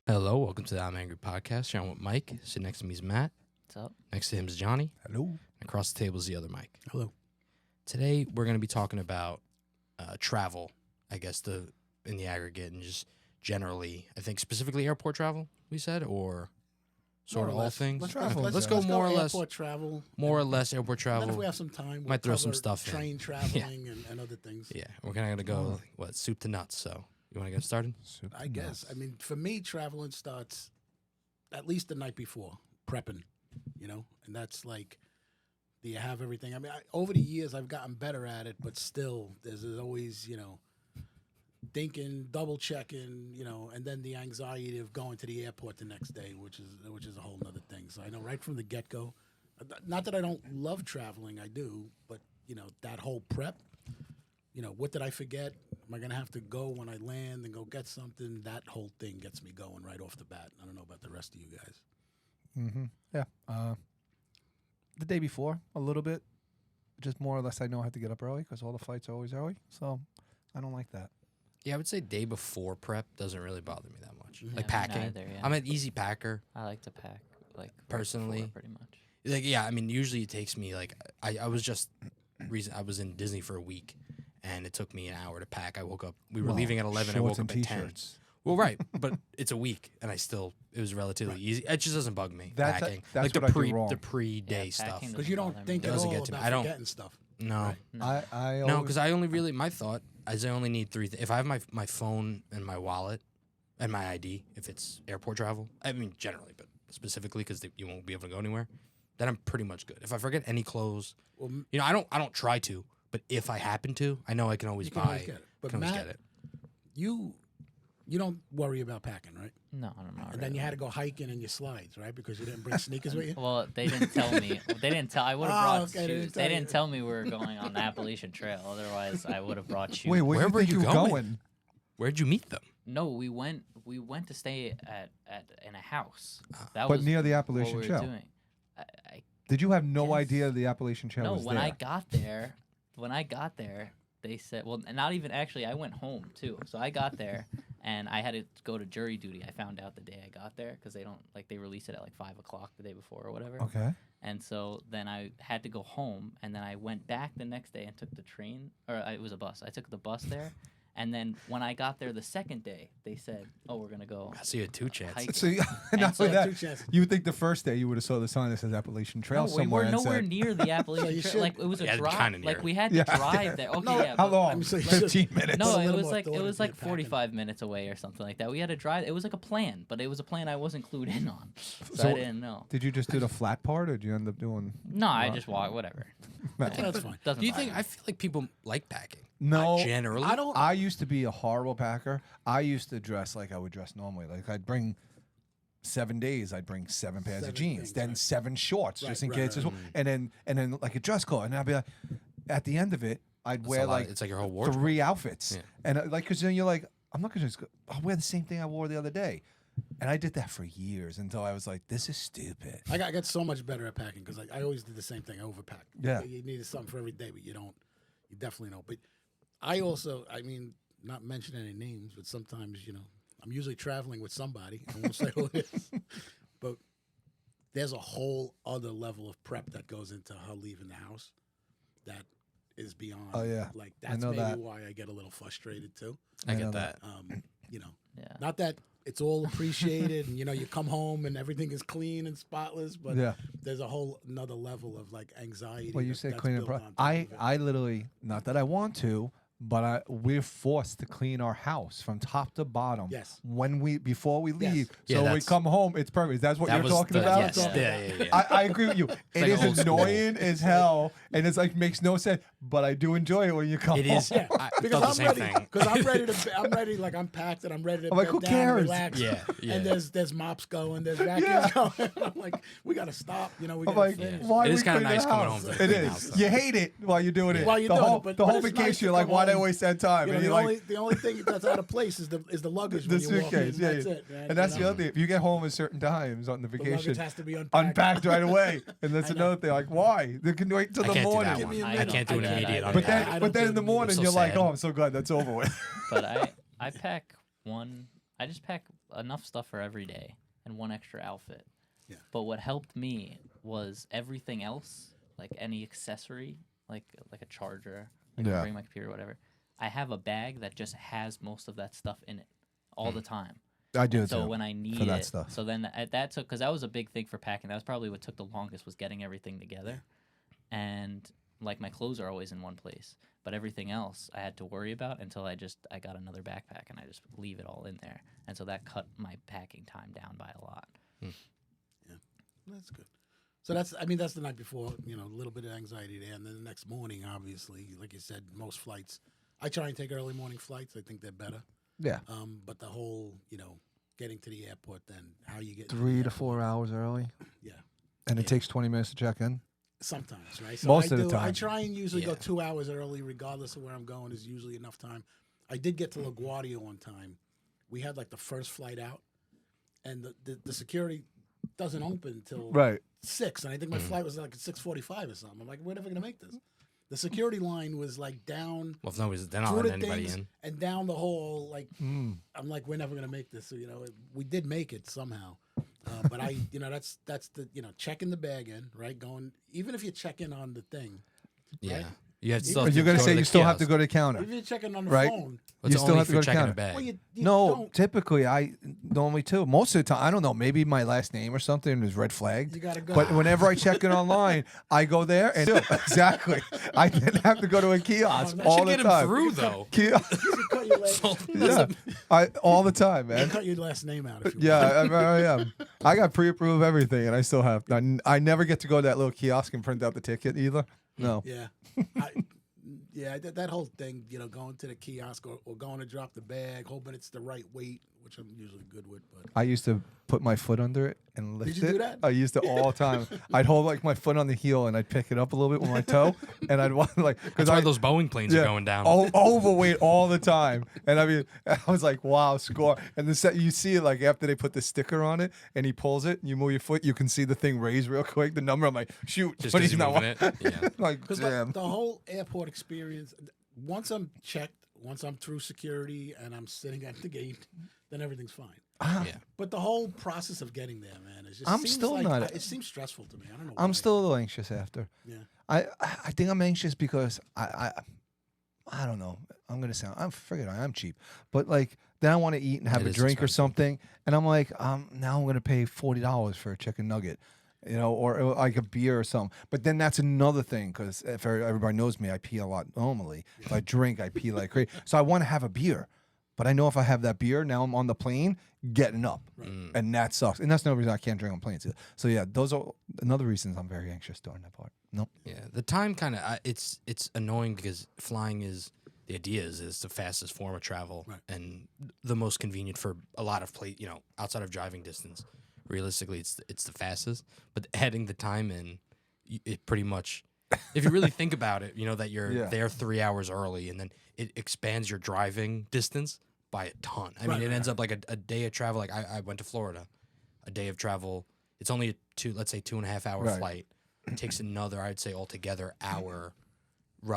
Hello, welcome to the I'm Angry podcast. Here I'm with Mike. Sitting next to me is Matt. What's up? Next to him is Johnny. Hello. Across the table is the other Mike. Hello. Today we're going to be talking about travel, I guess, in the aggregate and just generally, I think specifically airport travel, we said, or sort of all things. Let's go more or less. Airport travel. More or less airport And then travel. if we have some time, we'll Might throw some cover stuff in. train traveling and other things. Yeah, we're kind of going to go, soup to nuts. So you want to get started? I guess. I mean, for me, traveling starts at least the night before, prepping, and that's like, do you have everything? I mean, over the years, I've gotten better at it, but still, there's always, thinking, double checking, and then the anxiety of going to the airport the next day, which is a whole nother thing. So I know right from the get-go, not that I don't love traveling, I do, but, that whole prep, what did I forget? Am I going to have to go when I land and go get something? That whole thing gets me going right off the bat. I don't know about the rest of you guys. Mm-hmm. Yeah. The day before, a little bit. Just more or less, I know I have to get up early because all the flights are always early. So I don't like that. Yeah, I would say day before prep doesn't really bother me that much. Yeah, Like me packing. neither, yeah. I'm an easy packer. I like to pack, like, Personally. right before, pretty much. Like, yeah, I mean, usually it takes me, like, I was just, I was in Disney for a week, and it took me an hour to pack. I woke up, we were leaving at 11, I woke up at 10. Well, right, but it's a week, and it was relatively easy. It just doesn't bug me, packing. That's like what I do wrong. the pre-day Yeah, stuff. packing Because you don't think at Doesn't all get to me. about I don't- forgetting stuff. No. No. No, because I only really, my thought is I only need three things. If I have my phone and my wallet and my ID, if it's airport travel, I mean, generally, but specifically because you won't be able to go anywhere, then I'm pretty much good. If I forget any clothes, Well, I don't try to, but if I happen to, I know I can always you can buy. always get it. But can always Matt, get it. you don't worry about packing, right? No, I don't know. And then you had to go hiking in your slides, right? Because you didn't bring sneakers with you? Well, they didn't tell me. They didn't tell. I would have Oh, brought okay, they shoes. didn't They tell didn't you. tell me we were going on the Appalachian Trail. Otherwise, I would have brought shoes. Wait, where Where do were you think you you going? going? Where'd you meet them? No, we went to stay in a house. That But was near the what Appalachian we were Trail. doing. I Did you have no Yes. idea the Appalachian Trail No, was when there? I got there, they said, well, not even actually, I went home too. So I got there and I had to go to jury duty. I found out the day I got there because they release it at like 5 o'clock the day before or whatever. Okay. And so then I had to go home and then I went back the next day and took the train, it was a bus. I took the bus there. And then when I got there the second day, they said, "Oh, we're gonna go." So you had two chances. Hike. So not And only so- that, Two chances. you would think the first day you would have saw the sign that says Appalachian Trail No, we somewhere were and nowhere said, near the you Appalachian Trail. should- Like it was a Yeah, drive. kinda near Like it. we had to Yeah. drive there. Okay, No, yeah. how but- long? I mean, so you 15 should- minutes. No, Put a it little was more like thought it into was your like packing. 45 minutes away or something like that. We had to drive. It was like a plan, but it was a plan I wasn't clued in on, so So- I didn't know. Did you just do the flat part, or did you end up doing? No, I just walked. Whatever. That's fine. Doesn't Do you matter. think? I feel like people like packing. No, Generally, I don't. I used to be a horrible packer. I used to dress like I would dress normally. Like I'd bring 7 days, I'd bring 7 pairs of 7 jeans, things, then right. 7 shorts Right, just in right, case. right. And then like a dress code, and I'd be like, at the end of it, I'd It's a wear lot- like it's like your whole wardrobe. 3 outfits, Yeah. and like because then you're like, I'm not gonna just go, I'll wear the same thing I wore the other day, and I did that for years until I was like, this is stupid. I got so much better at packing because I always did the same thing. I overpacked. Yeah. You needed something for every day, but you don't. You definitely don't. But I also, I mean, not mention any names, but sometimes, I'm usually traveling with somebody. I won't say who it is. But there's a whole other level of prep that goes into her leaving the house that is beyond. Oh, yeah. Like, I that's know maybe that. why I get a little frustrated, too. I know get that. Yeah. Not that it's all appreciated and you come home and everything is clean and spotless, but Yeah. there's a whole another level of like anxiety. Well, you that- say that's clean and built pro- on top of it. I literally, not that I want to, but we're forced to clean our house from top to bottom. Yes. Before we Yes. leave, Yeah, so when we that's- come home, it's perfect. That's what That you're was talking the- about. yes. Yeah. I agree with you. It like is old school. annoying as hell, and it's like makes no sense. But I do enjoy it when you come It home. is. Yeah, I because thought the I'm same ready. thing. Because I'm ready to. I'm ready. Like I'm packed and I'm ready to I'm like, bed who down cares? and relax. Yeah, yeah. And there's mops going. There's vacuums going. I'm like, we gotta stop. We I'm gotta like, finish. why It are is we kinda cleaning nice the coming house? home to It clean is. house, though. You hate it while you're doing it. While you're the doing whole it, but the whole it's nice vacation, to you're like, come why why they home, waste that time? you know, And the only thing that's out of place is the luggage. the when you walk in. suitcase. Yeah, That's yeah. it, man. And that's you the know? other thing. If you get home at certain times on the The vacation, luggage has to be unpacked. unpacked right away. And that's I know. another thing. Like, why? They can wait till I the can't do morning. that Give one. me a I minute. can't do an I immediate don't- But I then, don't but then do in the it. morning, so you're like, sad. oh, I'm so glad that's over with. But I pack one. I just pack enough stuff for every day and one extra outfit. Yeah. But what helped me was everything else, like any accessory, like a charger, like Yeah. bring my computer, whatever. I have a bag that just has most of that stuff in it all the time. I do So too. when I need that it, stuff. so then that took, because that was a big thing for packing. That was probably what took the longest, was getting everything together. And like my clothes are always in one place, but everything else I had to worry about until I got another backpack and I just leave it all in there. And so that cut my packing time down by a lot. That's good. So that's the night before, you know, a little bit of anxiety there. And then the next morning, obviously, like you said, most flights, I try and take early morning flights. I think they're better. Yeah. But the whole, you know, getting to the airport, then how you get 3 to 4 hours early. Yeah. And it Yeah. takes 20 minutes to check in. Sometimes, right? So Most I of the I time. try and usually go Yeah. 2 hours early, regardless of where I'm going, is usually enough time. I did get to LaGuardia on time. We had like the first flight out, and the security doesn't open until Right. 6, and I think my flight was like at 6:45 or something. I'm like, we're never gonna make this. The security line was like down Well, if nobody's, they're not through letting the anybody things in. and down the whole. Like, Mm. I'm like, we're never gonna make this. So, you know, we did make it somehow. But I, you know, that's the, you know, checking the bag in, right? Going, even if you check in on the thing, Yeah. right? You have to still But have to you're going to go say the you still have to kiosk. go to the counter. Even if you're checking on the Right. phone, Well, it's you still only have to if go you're to checking counter. a bag. well, you No, don't. typically I normally too. Most of the time, I don't know. Maybe my last name or something is red flagged. You gotta go. But whenever I check it online, I go there and exactly. I didn't have to go to a kiosk That all should the get him time. through though. Kiosk, You cut your last, yeah, all the time, you man. cut your last name out. If you Yeah, I am. I got pre-approved everything, and I still have. I never get to go to that little kiosk and print out the ticket either. No. Yeah. That whole thing, you know, going to the kiosk or going to drop the bag, hoping it's the right weight, which I'm usually good with. But I used to put my foot under it and lift Did you it. do that? I used to all the time. I'd hold like my foot on the heel and I'd pick it up a little bit with my toe, and I'd want like That's why those Boeing planes are going down. overweight all the time. And I mean, I was like, wow, score. And you see it like after they put the sticker on it and he pulls it, and you move your foot, you can see the thing raise real quick. The number, I'm like, shoot, Just but 'cause he's you're not. moving it. Yeah. Like, because damn. the whole airport experience, once I'm checked, once I'm through security and I'm sitting at the gate, then everything's fine. Yeah. But the whole process of getting there, man, is just I'm seems still like, not- It seems stressful to me. I don't know. I'm why. still a little anxious after. Yeah. I think I'm anxious because I don't know. I'm gonna sound I'm cheap, but like then I want to eat and have It a is drink or expensive. something, and I'm like, now I'm gonna pay $40 for a chicken nugget, you know, or like a beer or something. But then that's another thing because if everybody knows me, I pee a lot normally. If I drink, I pee like crazy. So I want to have a beer, but I know if I have that beer, now I'm on the plane getting up, and that sucks. And that's no reason I can't drink on planes. So yeah, those are another reasons I'm very anxious during that part. Nope. Yeah, the time kind of it's annoying because flying is the idea is the fastest form of travel and the most convenient for a lot of outside of driving distance. Realistically, it's the fastest, but adding the time in, it pretty much, if you really think about it, you know that you're there 3 hours early, and then it expands your driving distance by a ton. I mean, it ends up like a day of travel. Like I went to Florida, a day of travel. It's only a 2.5 hour flight. It takes another, I'd say, altogether hour.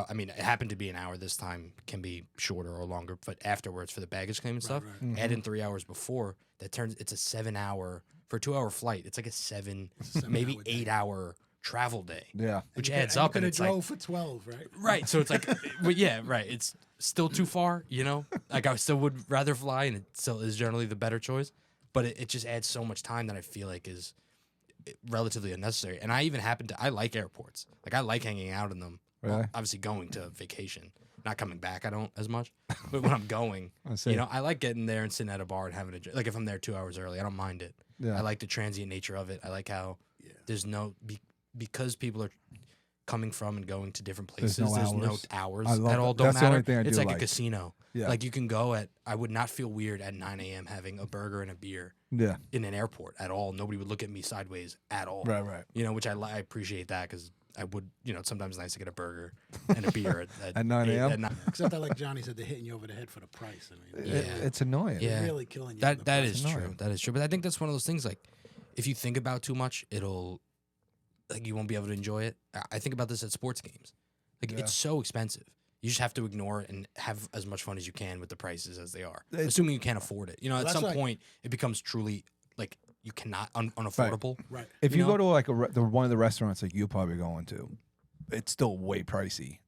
I mean, it happened to be an hour this time. Can be shorter or longer, but afterwards for the baggage claim and stuff, add in 3 hours before. It's a 7 hour for a 2 hour flight. It's like a 7, maybe 8 hour travel day. Yeah. which And adds you up, could and have it's like drove for 12, right? right. So it's like, but yeah, right. It's still too far, you know. Like I still would rather fly, and it still is generally the better choice. But it just adds so much time that I feel like is relatively unnecessary. And I even I like airports. Like I like hanging out in them. Really? Well, obviously going to vacation, not coming back. I don't as much, but when I'm going, see. you know, I like getting there and sitting at a bar and having a drink. Like if I'm there 2 hours early, I don't mind it. Yeah. I like the transient nature of it. I like how there's no because people are coming from and going to different places. There's There's no no hours. hours I love that all that. don't That's the matter. only thing I It's do like a like. casino. Yeah. Like you can go at. I would not feel weird at 9 a.m. having a burger and a beer Yeah. in an airport at all. Nobody would look at me sideways at all. Right. You know, which I appreciate that because I would, it's sometimes nice to get a burger and a beer at 9 a.m. Except that, like Johnny said, they're hitting you over the head for the price. I mean, It's annoying. Yeah. they're really killing you. That is true. That is true. But I think that's one of those things. Like, if you think about too much, you won't be able to enjoy it. I think about this at sports games. Like, it's so expensive. You just have to ignore it and have as much fun as you can with the prices as they are, assuming you can't afford it. At some point, it becomes truly like you cannot unaffordable. Right. If you go to like one of the restaurants like you're probably going to, it's still way pricey.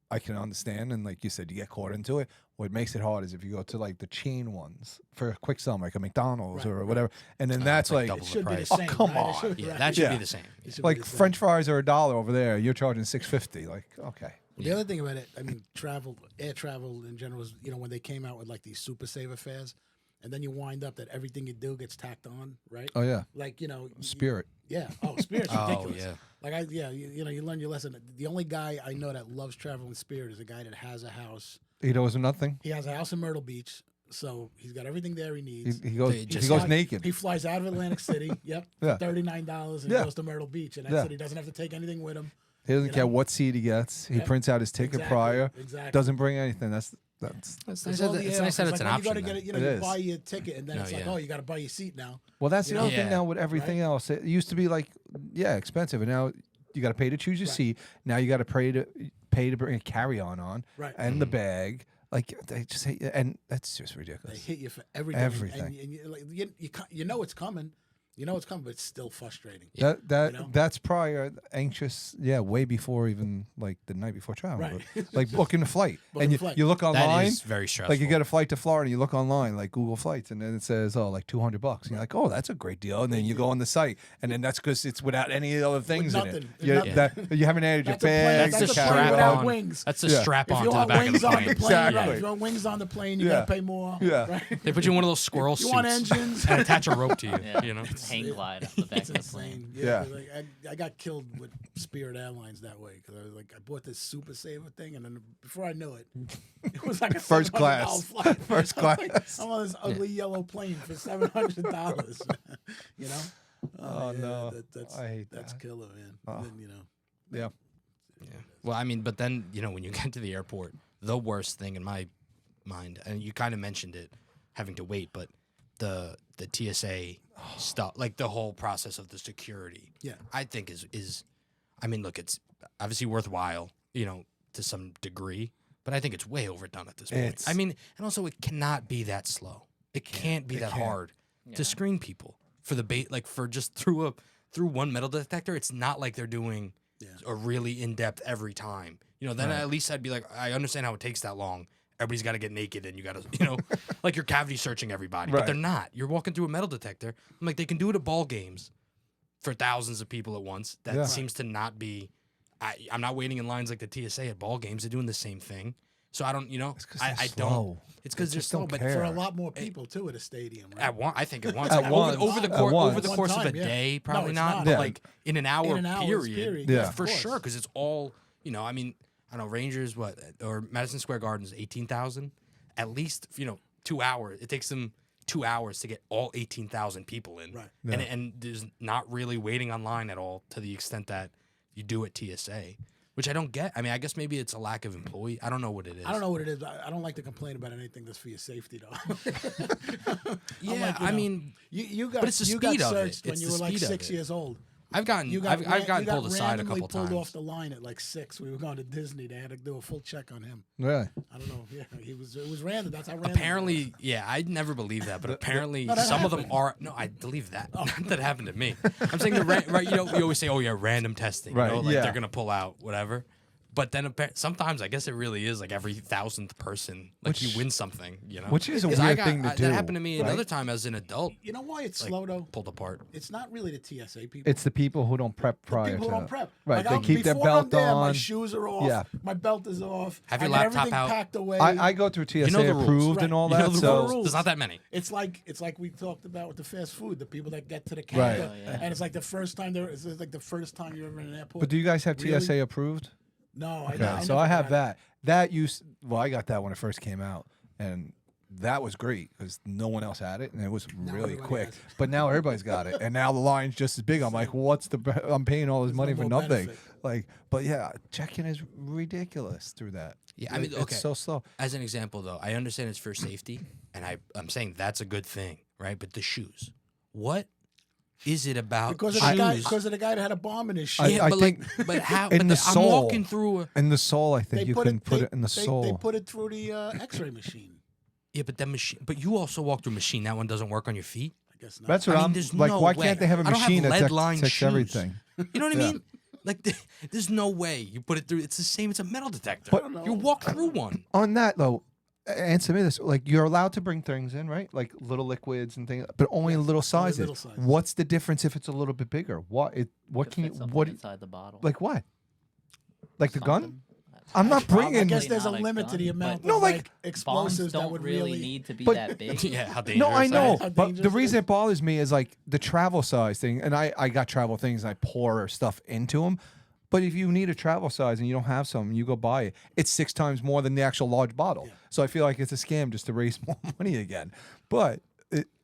I can understand, and like you said, you get caught into it. What makes it hard is if you go to like the chain ones for a quick sum, like a McDonald's or whatever, and then that's like double It the should be the price. same. come right? on. Yeah, that should be the same. It should be like the same. French fries are $1 over there. You're charging $6.50. Like, okay. The other thing about it, I mean, air travel in general is, when they came out with like these super saver fares, and then you wind up that everything you do gets tacked on, right? Oh yeah. Like, Spirit. Yeah. Oh, Spirit's ridiculous. yeah. Like you learn your lesson. The only guy I know that loves traveling Spirit is a guy that has a house. He knows nothing. He has a house in Myrtle Beach, so he's got everything there he needs. He goes. They He just- goes naked. He flies out of Atlantic City. Yep. Yeah. $39 and Yeah. goes to Myrtle Beach, and that's Yeah. it. He doesn't have to take anything with him. He doesn't you care know? what seat he gets. He Yep. prints out his ticket Exactly. prior. Exactly. Doesn't bring anything. That's It's It's nice all that the it's air, nice that 'cause, it's an like, when option. you go to get it, It you is. buy your ticket, and then No, it's like, yeah. oh, you got to buy your seat now. well, that's the You other know? thing Yeah. now with everything else. It used to be like, expensive, and now you got to pay to choose your seat. Now you got to pay to bring a carry-on Right. and the bag. Like they just hate, and that's just They ridiculous. hit you for everything. Everything. And you know it's coming. You know it's coming, but it's still frustrating. That You know? that's probably anxious. Yeah, way before even like the night before travel. Right. But, like booking a flight, Booking and a you, flight. you look That online. is very stressful. Like you get a flight to Florida, you look online, like Google Flights, and then it says, oh, like $200. And you're like, oh, that's a great deal. And then you go on the site, and then that's because it's without any other things in it. nothing. You, Nothing. you haven't added your That's a plane. bags, That's That's the a the plane strap without on. wings. That's the Yeah. strap If on you to the want back of the wings on plane. the plane, Exactly. right? If you want wings on the plane, you Yeah. got to pay more. Yeah. Right? They put you in one of those squirrel You want suits engines? and attach a rope to you. Yeah. You know, Hang glide off the back It's of the plane. insane. Yeah. Like, I got killed with Spirit Airlines that way because I was like, I bought this Super Saver thing, and then before I knew it, it was like a First $700 class. flight. First I'm like, class. I'm on this ugly yellow plane for $700. You know? Oh, yeah, no. That's I hate that's that. killer, man. Oh. And then, Yeah. yeah. Well, I mean, but then when you get to the airport, the worst thing in my mind, and you kind of mentioned it, having to wait, but the TSA stuff, like the whole process of the security, Yeah. I think is, I mean, look, it's obviously worthwhile, to some degree, but I think it's way overdone at this point. It's- I mean, and also it cannot be that slow. It can't be that hard Yeah. to screen people for the bait, like for just through one metal detector. It's not like they're doing Yeah. a really in depth every time. Then at least I'd be like, I understand how it takes that long. Everybody's got to get naked, and you got to, like you're cavity searching everybody, but Right. they're not. You're walking through a metal detector. I'm like, they can do it at ball games for thousands of people at once. That Yeah. seems to not be. I'm not waiting in lines like the TSA at ball games. They're doing the same thing. So I don't, It's 'cause I they're don't. slow. It's because they're just slow, don't but care. for a lot more people too at a stadium, right? I think at once. At Like, once. over the At course once. over the One course of time, a yeah. day, probably it's not. not. But Yeah. like in an hour In an hour's period, Yeah. for of sure, course. because it's all. I mean, I don't know, Rangers, or Madison Square Garden's 18,000. At least 2 hours. It takes them 2 hours to get all 18,000 people in, Right. Yeah. and there's not really waiting online at all to the extent that you do at TSA, which I don't get. I mean, I guess maybe it's a lack of employee. I don't know what it is. I don't know what it is. I don't like to complain about anything that's for your safety, though. Yeah, like, I mean, you got But it's the you got speed of it. searched when It's you the were like speed of 6 it. years old. I've gotten You got I've gotten you got pulled aside a randomly couple pulled times. off the line at like 6. We were going to Disney. They had to do a full check on him. Really? I don't know. Yeah, it was random. That's how random. it was. Apparently, yeah, I'd never believe that, but apparently No, that some of them happened. are. No, I believe that. Not that happened to me. I'm saying right. We always say, oh yeah, random testing. Right, Like yeah. they're gonna pull out whatever. But then sometimes I guess it really is like every 1,000th person, like you Which- win something, Which is a 'Cause weird thing to do. That happened to me right? another time as an adult. You know why it's Like, slow though? pulled apart. It's not really the TSA people. It's the people who don't prep prior people to who don't prep. Right, Like, they I'm- keep their before I'm belt there, on. My shoes are off. Yeah. My belt is off. Have your I got laptop everything out. packed away. I go through TSA know the rules. approved Right. and all You know that. the So rules. There's not that many. It's like we talked about with the fast food. The people that get to the Right. counter, Oh, yeah. and it's like the first time it's like the first time you're ever in an airport. but do you guys have Really? TSA approved? No, Okay, I so never I have got it. that. That used. Well, I got that when it first came out, and that was great because no one else had it, and it was really everybody quick. has it. But now everybody's got it, and now the line's just as big. I'm like, what's I'm paying all this There's money no for more nothing. benefit. Like, but yeah, check-in is ridiculous through that. Yeah, I mean, okay. It's so slow. As an example, though, I understand it's for safety, and I'm saying that's a good thing, right? But the shoes, what is it about Because of shoes? the guy that had a bomb in his shoe. I but think but how? in but the I'm sole. walking through a In the sole, I think They you can put it in the sole. They put it through the X-ray machine. yeah, but that machine. But you also walk through a machine. That one doesn't work on your feet. I guess not. That's what I mean, I'm there's like. no Why way. can't they have a I don't have machine that lead-lined checks shoes. everything? You know what I Yeah. mean? Like, there's no way you put it through. It's the same. It's a metal detector. But- you walk through one. On that though, answer me this: like, you're allowed to bring things in, right? Like little liquids and things, but only in little sizes. little sizes. What's the difference if it's a little bit bigger? What Could can you fit something what inside the bottle? like what? Like the gun? Something. I'm not I bringing. guess there's a Not a limit to gun, the amount but No, of like, bombs explosives that don't would really really need to be But- that big. Yeah, how dangerous. No, I that know, is. How but dangerous the it reason is. it bothers me is like the travel size thing, and I got travel things and I pour stuff into them. But if you need a travel size and you don't have some, you go buy it. It's 6 times more than the actual large bottle. So I feel like it's a scam just to raise more money again. But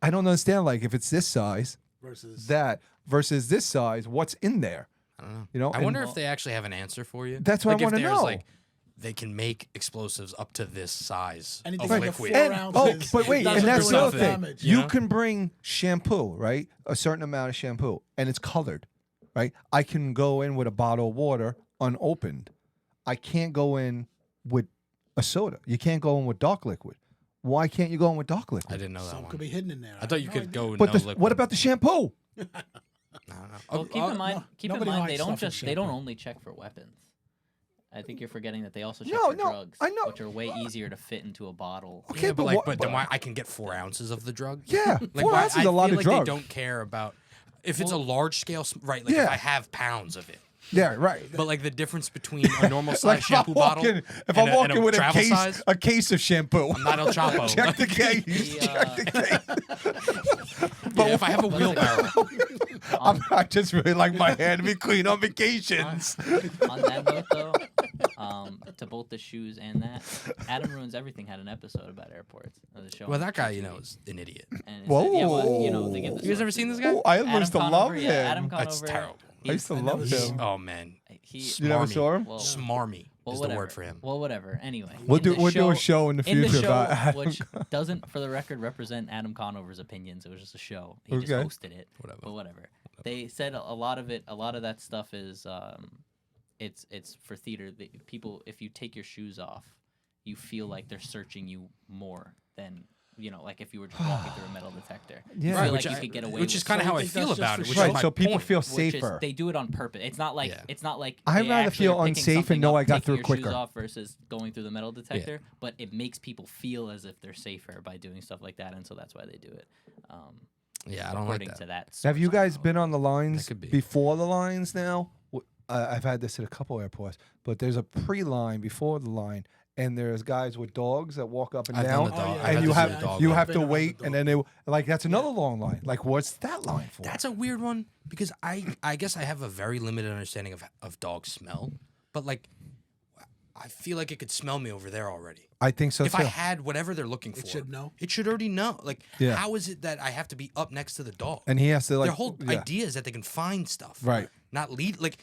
I don't understand. Like if it's this size, versus that versus this size, what's in there? I don't know. You know, I and- wonder if they actually have an answer for you. That's what I Like, if wanna there's, know. Like, they can make explosives up to this size Anything of like a liquid. 4 And, ounces. but wait, doesn't and that's do the enough other thing. damage. You You know? can bring shampoo, right? A certain amount of shampoo, and it's colored, right? I can go in with a bottle of water unopened. I can't go in with a soda. You can't go in with dark liquid. Why can't you go in with dark I liquid? didn't know that Some one. could be hidden in there. I thought you have could no go But no the, liquid. what about the shampoo? I don't know. Well, keep in mind, nobody likes they don't stuff in just they don't shampoo. only check for weapons. I think you're forgetting that they also check No, for no, drugs, I know. which are way easier to fit into a bottle. Okay, Yeah, but like, what- but then why I can get 4 ounces of the drug? Yeah, Like 4 why, ounces I is a lot feel of like drugs. they don't care about if it's a Well- large scale, right? Like Yeah. if I have pounds of it. Yeah, right. But like the difference between a normal size Like if shampoo I'm bottle walking, if and I'm a, walking and a with travel case, size, a case of shampoo, I'm not El Chapo. check the case. The, Yeah, if I have a What's it wheelbarrow, I just really like my hair to be clean on vacations. on that note, though, to both the shoes and that, Adam Ruins Everything had an episode about airports. Of the show well, on that guy, TV. is an idiot. And it said, yeah, well, Whoa. they give the You guys ever sources, seen this but- guy? Oh, I Adam used to love Conover, him. yeah, Adam That's Conover, terrible. I used to I love never him. saw Oh man, He, You never Smarmy. saw him? well, Smarmy well, is whatever. the word for him. Well, whatever. Anyway, We'll in do the we'll do a show in the in future the show, about Adam. which doesn't, for the record, represent Adam Conover's opinions. It was just a show. He just Okay. hosted it. Whatever. But whatever. They said a lot of that stuff is, it's for theater. People, if you take your shoes off, you feel like they're searching you more than. Like if you were just walking through a metal detector, Yeah. you Right, feel which like I- you could get away which with is kind of So how you I think feel that's about just it. for Which show? is Right, my so people point. feel which is safer. they do it on purpose. It's not like Yeah. I'd they rather actually feel are picking unsafe and something know up, I got taking through your quicker. shoes off versus going through the metal detector, but it makes people feel as if they're safer by doing stuff like that, and so that's why they do it. Yeah, I don't like According that. to that. Have you source I guys know. been on the lines could be. before the lines now? I've had this at a couple airports, but there's a pre-line before the line, and there's guys with dogs that walk up and I've down, done the dog. Oh, yeah, I've and had you to have do the dog you one. have Been to around the wait, and then dog. that's another long line. Like, what's that line for? That's a weird one because I guess I have a very limited understanding of dog smell, but like I feel like it could smell me over there already. I think so If too. I had whatever they're looking for, It should know. It should already know. Like, Yeah. how is it that I have to be up next to the dog? And he has to like Their whole yeah. idea is that they can find stuff, Right. Not lead. Like,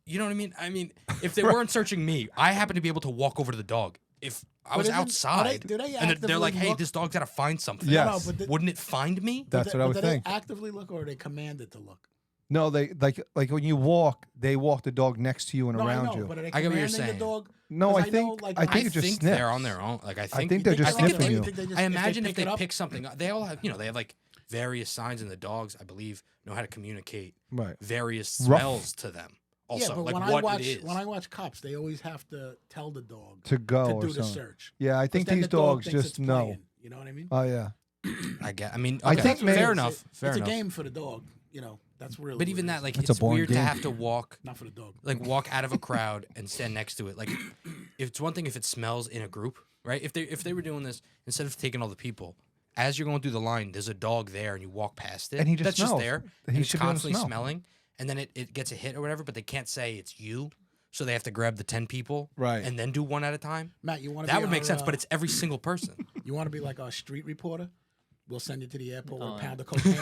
you know what I mean? I mean, if they weren't searching me, I happen to be able to walk over to the dog. If I was isn't- are they- outside, do they and they're like, actively "Hey, look- this dog's got to find something." Yes. No, but Wouldn't it find me? That's what I would do think. they actively look or are they commanded to look? No, they like when you walk, they walk the dog next to you and No, I around know, you. but are they I get what you're commanding the saying. dog? No, 'Cause I think know, like, I think I it just think sniffs. they're on their own. Like, I think think they're just I think sniffing if you. think they just- I if imagine if pick they it up- pick something, they all have, they have like various signs, and the dogs, I believe, know how to communicate Right. various Rough. smells to them. Also, yeah, but like when what I watch it is. when I watch cops, they always have to tell the dog To go to or do the something. search. Yeah, I 'Cause think then these the dog dogs thinks just it's know. playing, you know what I mean? Oh yeah. I mean, I okay, think maybe- fair enough. Fair it's enough. a game for the dog. That's really. But what even it that, is. like, That's a it's boring weird to game. have to walk, not for the dog. like, walk out of a crowd and stand next to it. Like, it's one thing if it smells in a group, right? If they were doing this instead of taking all the people, as you're going through the line, there's a dog there, and you walk past it, And he just that's just smells. there, He and it's should be able to constantly smell. smelling, and then it gets a hit or whatever, but they can't say it's you. so they have to grab the 10 people, Right. and then do one at a time. Matt, you want to That would make sense, but it's every single person. You want to be like our street reporter? We'll send you to the airport with Oh, a pound of cocaine.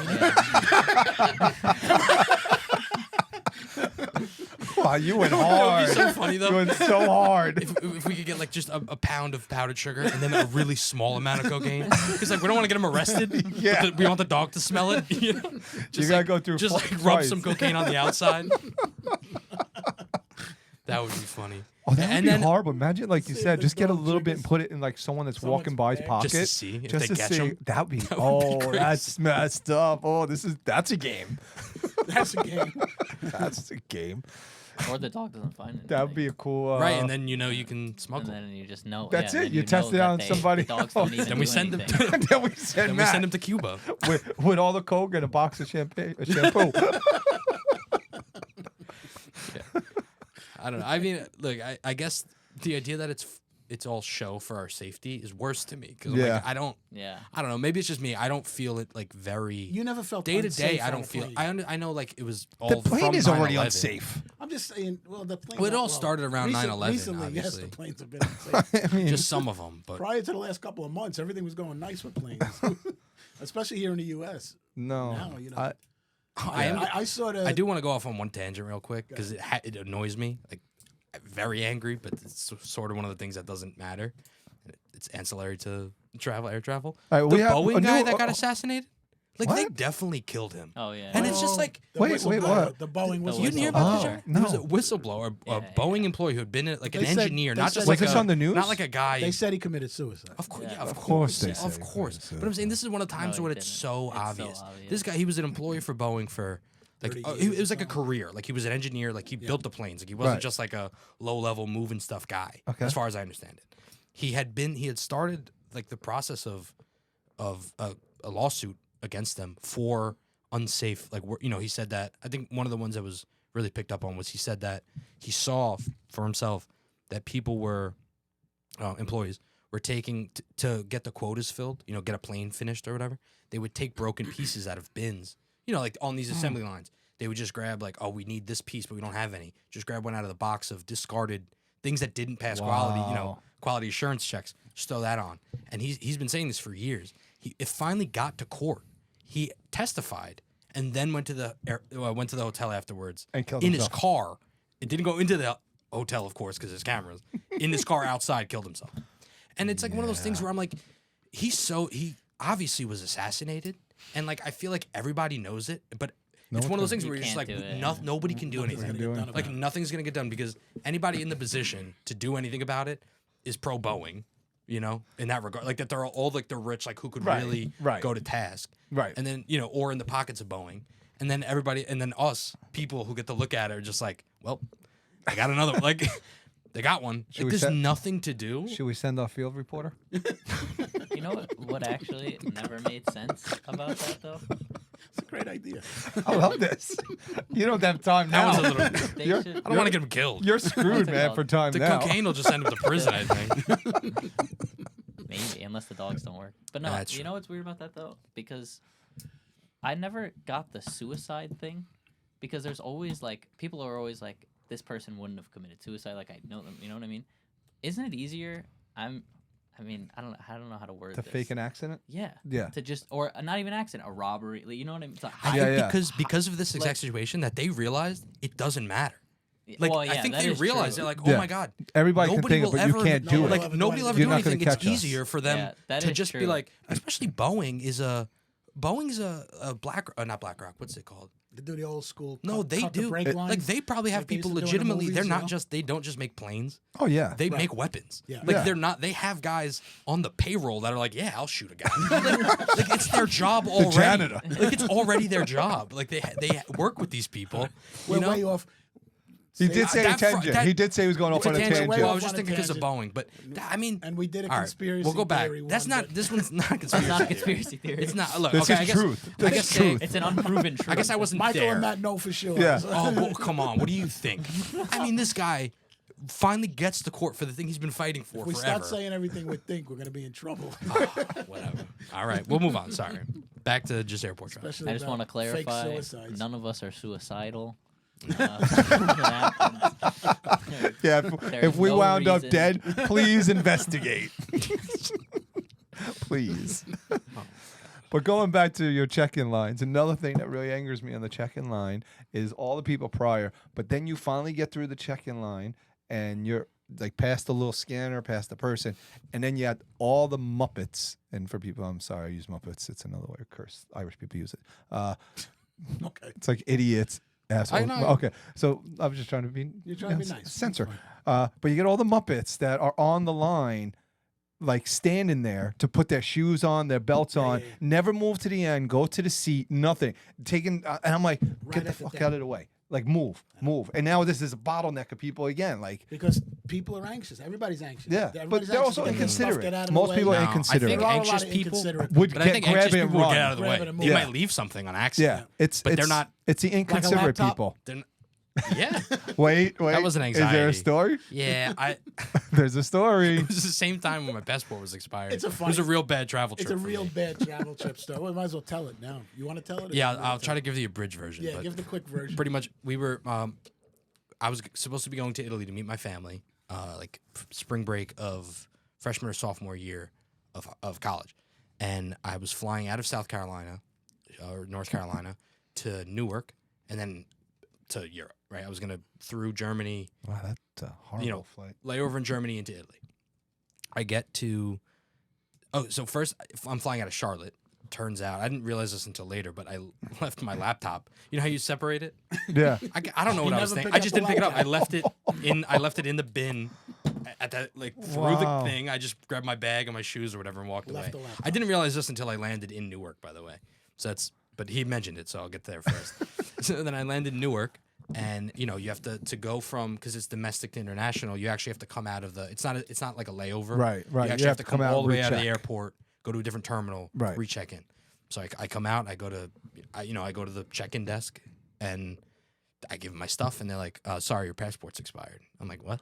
Wow, you went That would hard. be so funny You though. went so hard. If we could get like just a pound of powdered sugar and then a really small amount of cocaine, because like we don't want to get him arrested. Yeah. But we want the dog to smell it. You know? Just gotta like, go through just fucking like rub twice. some cocaine on the outside. That would be funny. Oh, that would And be then- horrible. Imagine, like you See said, if just the get a dog little bit triggers and put it in like someone that's someone's walking by's bag. pocket. Just to see if Just they to catch see. him. That'd be. That would be Oh, crazy. that's messed up. Oh, that's a game. That's a game. That's a game. Or the dog doesn't find it. That would be a cool. Right, and then you know you can And smuggle. then you just know. That's yeah, it. then You test know it that on somebody The dogs else. don't even Then we do send them. anything. then we send Then we Matt send him to Cuba. with all the coke and a box of champagne, shampoo. I don't know. I mean, look, I guess the idea that it's all show for our safety is worse to me because Yeah. like, I don't know. Maybe it's just me. I don't feel it like very You never felt day to day. unsafe I on don't a feel. plane. I know like it was all The plane from is already 9/11. unsafe. I'm just saying. Well, the plane. Well, it all started around 9/11, Recently, yes, obviously. the planes have been unsafe. I mean, Just some of them, but Prior to the last couple of months, everything was going nice with planes, especially here in the U.S. no. Now, you know, I I sort of. I do want to go off on one tangent real quick because it annoys me. Like, I'm very angry, but it's sort of one of the things that doesn't matter. It's ancillary to air travel. All right, The we have Boeing a guy new- that got assassinated, like they What? definitely killed him. Oh yeah. And it's just like the Wait, whistleblower, what? The Boeing The whistleblower. you didn't hear about this? Oh, Jared? He was a no. whistleblower, a Yeah, Boeing employee who had been like an They said- engineer, they not said- just Was like this a, on the news? not like a guy. They said he committed suicide. Of course, Yeah. yeah, of course they of say he course. committed But I'm saying this is one of the times No, when he it's didn't. so It's so obvious. obvious. This guy, he was an employee for Boeing for like 30 it years was or like a something. career. Like he was an engineer. Like he built the planes. Like he wasn't Right. just like a low level moving stuff guy. Okay. As far as I understand it, he had started like the process of a lawsuit against them for unsafe. Like he said that. I think one of the ones that was really picked up on was he said that he saw for himself that people were employees were taking to get the quotas filled, get a plane finished or whatever, they would take broken pieces out of bins, like on these assembly lines. They would just grab like, oh, we need this piece, but we don't have any. Just grab one out of the box of discarded things that didn't pass Wow. quality assurance checks. Just throw that on. And he's been saying this for years. It finally got to court. He testified and then went to the hotel afterwards And killed in himself. his car. It didn't go into the hotel, of course, because there's cameras. In his car outside, killed himself. And it's like one of those things where I'm like, he obviously was assassinated, and like I feel like everybody knows it, but it's one of those things where you're just like, can't do it, nobody can do anything. do Done Like about it. nothing's gonna get done because anybody in the position to do anything about it is pro Boeing, in that regard. Like that they're all like the rich, like who could Right, really right. go to task, Right. And then or in the pockets of Boeing, and then everybody, and then us people who get to look at it are just like, well, I got another like. They got one. Should Like, we there's set- nothing to do. Should we send our field reporter? You know what actually never made sense about that though? It's a great idea. I love this. You don't have time That now. was a little. They You're- should, I don't want to get him killed. You're screwed, man, about for time The now. cocaine will just send him to prison, I think. maybe unless the dogs don't work. But no, That's you true. know what's weird about that though? Because I never got the suicide thing. Because there's always like people are always like this person wouldn't have committed suicide. Like I know them. You know what I mean? Isn't it easier? I don't know how to word To this. fake an accident? Yeah. Yeah. To just or not even accident, a robbery. Like, you know what I mean? It's like, I Yeah, think yeah. because of this exact Like- situation that they realized it doesn't matter. Like well, I yeah, think that they is realized true. they're like, oh Yeah. my god, Everybody can nobody think it, will but ever you can't do no, it. like, like nobody will ever You're do not gonna anything. It's catch us. easier for them Yeah, that to is just be true. like, especially Boeing's a not BlackRock. What's it called? They do the old school. No, cut, they cut the do. brake lines. Like they probably have like they used people to do in the legitimately. movies, They're you not know? just. They don't just make planes. Oh, yeah. They Right. make weapons. Yeah. Like Yeah. they're not. They have guys on the payroll that are like, yeah, I'll shoot a guy. like it's their job already. janitor. Like it's already their job. Like they work with these people. We're You know? way off. He did say a that fr- tangent. that- He did say he was going off It's a on a tangent. tangent. Well, I Way was off just on a thinking because of tangent. Boeing, but I mean, And we did a all right, conspiracy we'll go back. theory That's one, not. but- This one's not a It's conspiracy. not a theory. conspiracy theory. It's not. Look, This okay, is I guess, truth. I This guess is truth. It's an unproven truth. I guess I wasn't Michael there. and Matt know for sure. Yeah. Oh, well, come on. What do you think? I mean, this guy finally gets to court for the thing he's been fighting for If we forever. start saying everything we think, we're going to be in trouble. Whatever. All right, we'll move on. Sorry. Back to just airport travel. Especially I just about want to fake clarify: suicides. none of us are suicidal. That happens. Yeah, There's if we no wound up reason. dead, please investigate. Please. But going back to your check-in lines, another thing that really angers me on the check-in line is all the people prior, but then you finally get through the check-in line and you're like past the little scanner, past the person, and then you had all the Muppets. And for people, I'm sorry, I use Muppets. It's another way of curse. Irish people use it. Okay. It's like idiots, assholes. I know. Okay, so I was just trying to be. You're trying to be nice. Censor. That's But you get all the Muppets that are on the line, like standing there to put their shoes on, their belts on, yeah, yeah. never move to the end, go to the seat, nothing. Taking, and I'm like, Right get the at the fuck deck. out of the way. Like, move. And now this is a bottleneck of people again. Like, Because people are anxious. Everybody's anxious. yeah, but Everybody's they're anxious also to get their stuff, inconsiderate. get out of the Most way. people are No, inconsiderate. I think There are a lot anxious of people inconsiderate would But I get think grab anxious it and people will run. get out of the Grab way. it and They move. might leave something on accident. Yeah, it's But they're it's- not- It's the inconsiderate laptop? people. They're yeah. Wait. That was an Is there a anxiety. story? Yeah. There's a story. It was the same time when my passport was expired. It's a It was funny- a real bad travel trip. It's a for real me. bad travel trip story. We might as well tell it now. You want to tell it? or Yeah, you wanna I'll tell try to it? give you a bridge version. Yeah, but give the quick version. pretty much we were I was supposed to be going to Italy to meet my family like spring break of freshman or sophomore year of college, and I was flying out of South Carolina or North Carolina to Newark and then to Europe, right? I was gonna through Germany, Wow, that's a horrible flight. layover in Germany into Italy. I get to so first I'm flying out of Charlotte. Turns out I didn't realize this until later, but I left my laptop. You know how you separate it? Yeah. I don't know what I was never thinking. pick I up just the didn't pick it up. I laptop. left it in the bin at that through Wow. the thing. I just grabbed my bag and my shoes or whatever and walked Left away. the laptop. I didn't realize this until I landed in Newark, by the way. But he mentioned it, so I'll get there first. So then I landed in Newark, and you have to go from, because it's domestic to international. You actually have to come out of the. It's not like a layover. Right. You actually have to come out all the and way out of the recheck. airport, go to a different terminal, Right. recheck in. So I come out, I go to the check-in desk, and I give them my stuff, and they're like, "Sorry, your passport's expired." I'm like, "What?"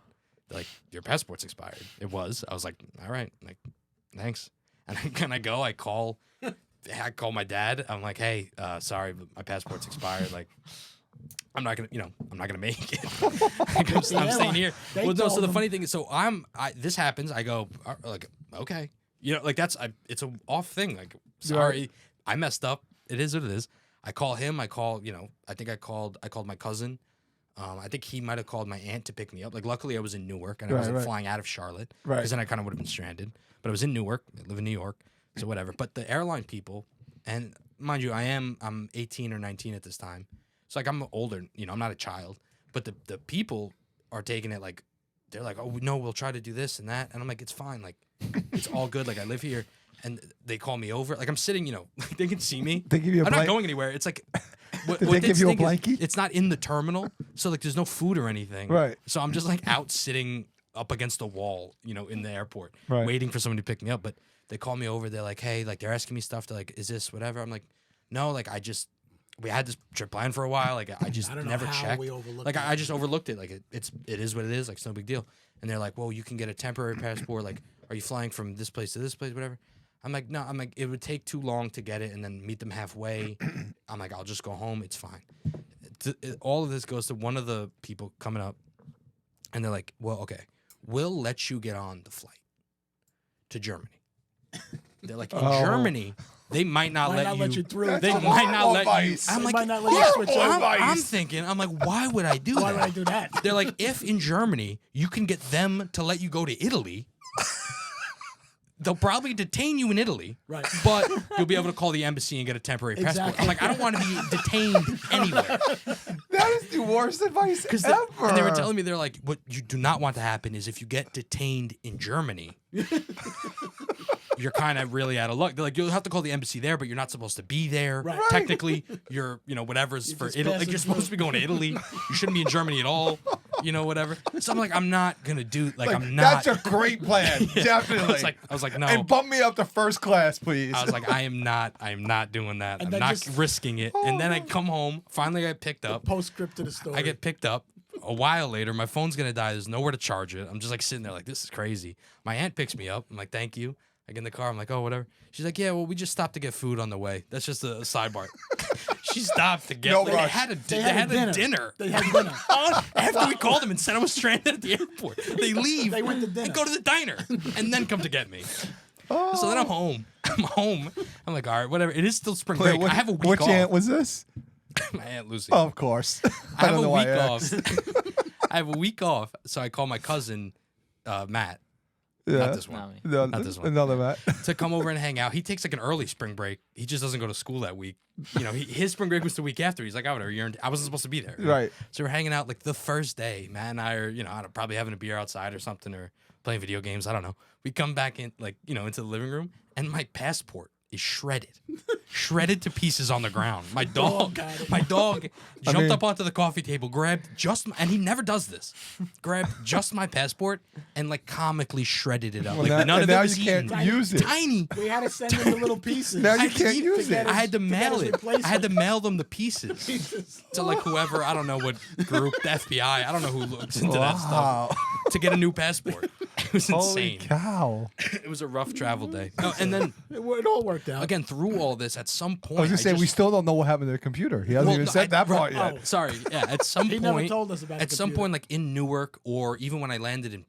They're like, "Your passport's expired." It was. I was like, "All right," like, "Thanks." And I go, I call my dad. I'm like, "Hey, sorry, but my passport's expired. Like, I'm not gonna make it. I'm staying here." They Well, no. So told the them- funny thing is, this happens. I go, like, okay, like it's a off thing. Like, sorry, I messed up. It is what it is. I call him. I call, I think I called my cousin. I think he might have called my aunt to pick me up. Like, luckily I was in Newark and I wasn't right. flying out of Charlotte. Right. Because then I kind of would have been stranded. But I was in Newark. I live in New York. So whatever. But the airline people, and mind you, I'm 18 or 19 at this time. So like I'm older, I'm not a child. But the people are taking it like, they're like, "Oh, no, we'll try to do this and that." And I'm like, "It's fine. Like, it's all good. Like, I live here." And they call me over. Like, I'm sitting, like, they can see me. They give you a I'm not blank- going anywhere. It's like, what Did they give this you a thing is, blankie? it's not in the terminal. So, like, there's no food or anything. Right. So I'm just, like, out sitting up against the wall, in the airport, Right. waiting for someone to pick me up. But they call me over. They're like, "Hey," like, they're asking me stuff. They're like, "Is this whatever?" I'm like, "No, like, we had this trip planned for a while. Like, I just I don't know never how checked. we overlooked Like, it. I just overlooked it. Like, it is what it is. Like, it's no big deal." And they're like, "Well, you can get a temporary passport. Like, are you flying from this place to this place, whatever?" I'm like, "No." I'm like, "It would take too long to get it and then meet them halfway." I'm like, "I'll just go home. It's fine." All of this goes to one of the people coming up, and they're like, "Well, okay, we'll let you get on the flight to Germany." They're like, "In Oh. Germany, they might not, Might let, not you, let you through. They That's might not horrible let advice. you." I'm They like, might not let you switch over. I'm thinking, I'm like, why would I do Why that? would I do that? They're like, if in Germany you can get them to let you go to Italy, they'll probably detain you in Italy, Right. but you'll be able to call the embassy and get a temporary passport. Exactly. I'm like, I don't want to be detained anywhere. That is the worst advice Because ever. and they were telling me, they're like, what you do not want to happen is if you get detained in Germany, you're kind of really out of luck. They're like, you'll have to call the embassy there, but you're not supposed to be there. Right. Technically, you're, whatever's You're for just Italy. Like, passing you're supposed through. to be going to Italy. You shouldn't be in Germany at all. Whatever. So I'm like, I'm not gonna do. Like, I'm not. That's a great plan. Definitely. I was like, no. And bump me up to first class, please. I was like, I am not doing that. And I'm then not just- risking it. And then I come home. Finally, I get picked up. Postscript to the story. I get picked up. A while later, my phone's gonna die. There's nowhere to charge it. I'm just like sitting there, like, this is crazy. My aunt picks me up. I'm like, thank you. I get in the car. I'm like, oh, whatever. She's like, yeah, well, we just stopped to get food on the way. That's just a sidebar. She stopped to get. No They rush. had a They had had a dinner. They had dinner. After we called them and said I was stranded at the airport, they leave. They went to dinner. and go to the diner and then come to get me. So then I'm home. I'm like, all right, whatever. It is still spring break. I have a week Which off. aunt was this? My Aunt Lucy. Oh, of course. I have don't a know why week I off. asked. I have a week off, so I call my cousin Matt. Yeah. Not this one. Not me. No, Not this one. Another Matt. To come over and hang out. He takes like an early spring break. He just doesn't go to school that week. You know, his spring break was the week after. He's like, whatever. I wasn't supposed to be there. Right. So we're hanging out like the first day. Matt and I are, I don't know, probably having a beer outside or something, or playing video games. I don't know. We come back in, like, into the living room, and my passport is shredded to pieces on the ground. My dog jumped up onto the coffee table, grabbed and he never does this, grabbed just my passport and like comically shredded it up. Well, like none of now it was you can't eaten. use it. Tiny. We had to send them the little pieces. Now you I can't keep- use it. I had to mail it. replacement. I had to mail them the pieces to like whoever, I don't know what group, the FBI, I don't know who looks into that stuff, Wow. to get a new passport. It was Holy insane. cow. It was a rough travel day. No, and then It all worked out. again through all this, at some point, I was going to say, we just- still don't know what happened to the computer. He hasn't Well, even no, said that part yet. Oh. Sorry, yeah. At some He point, never told us about the At some computer. point, like in Newark, or even when I landed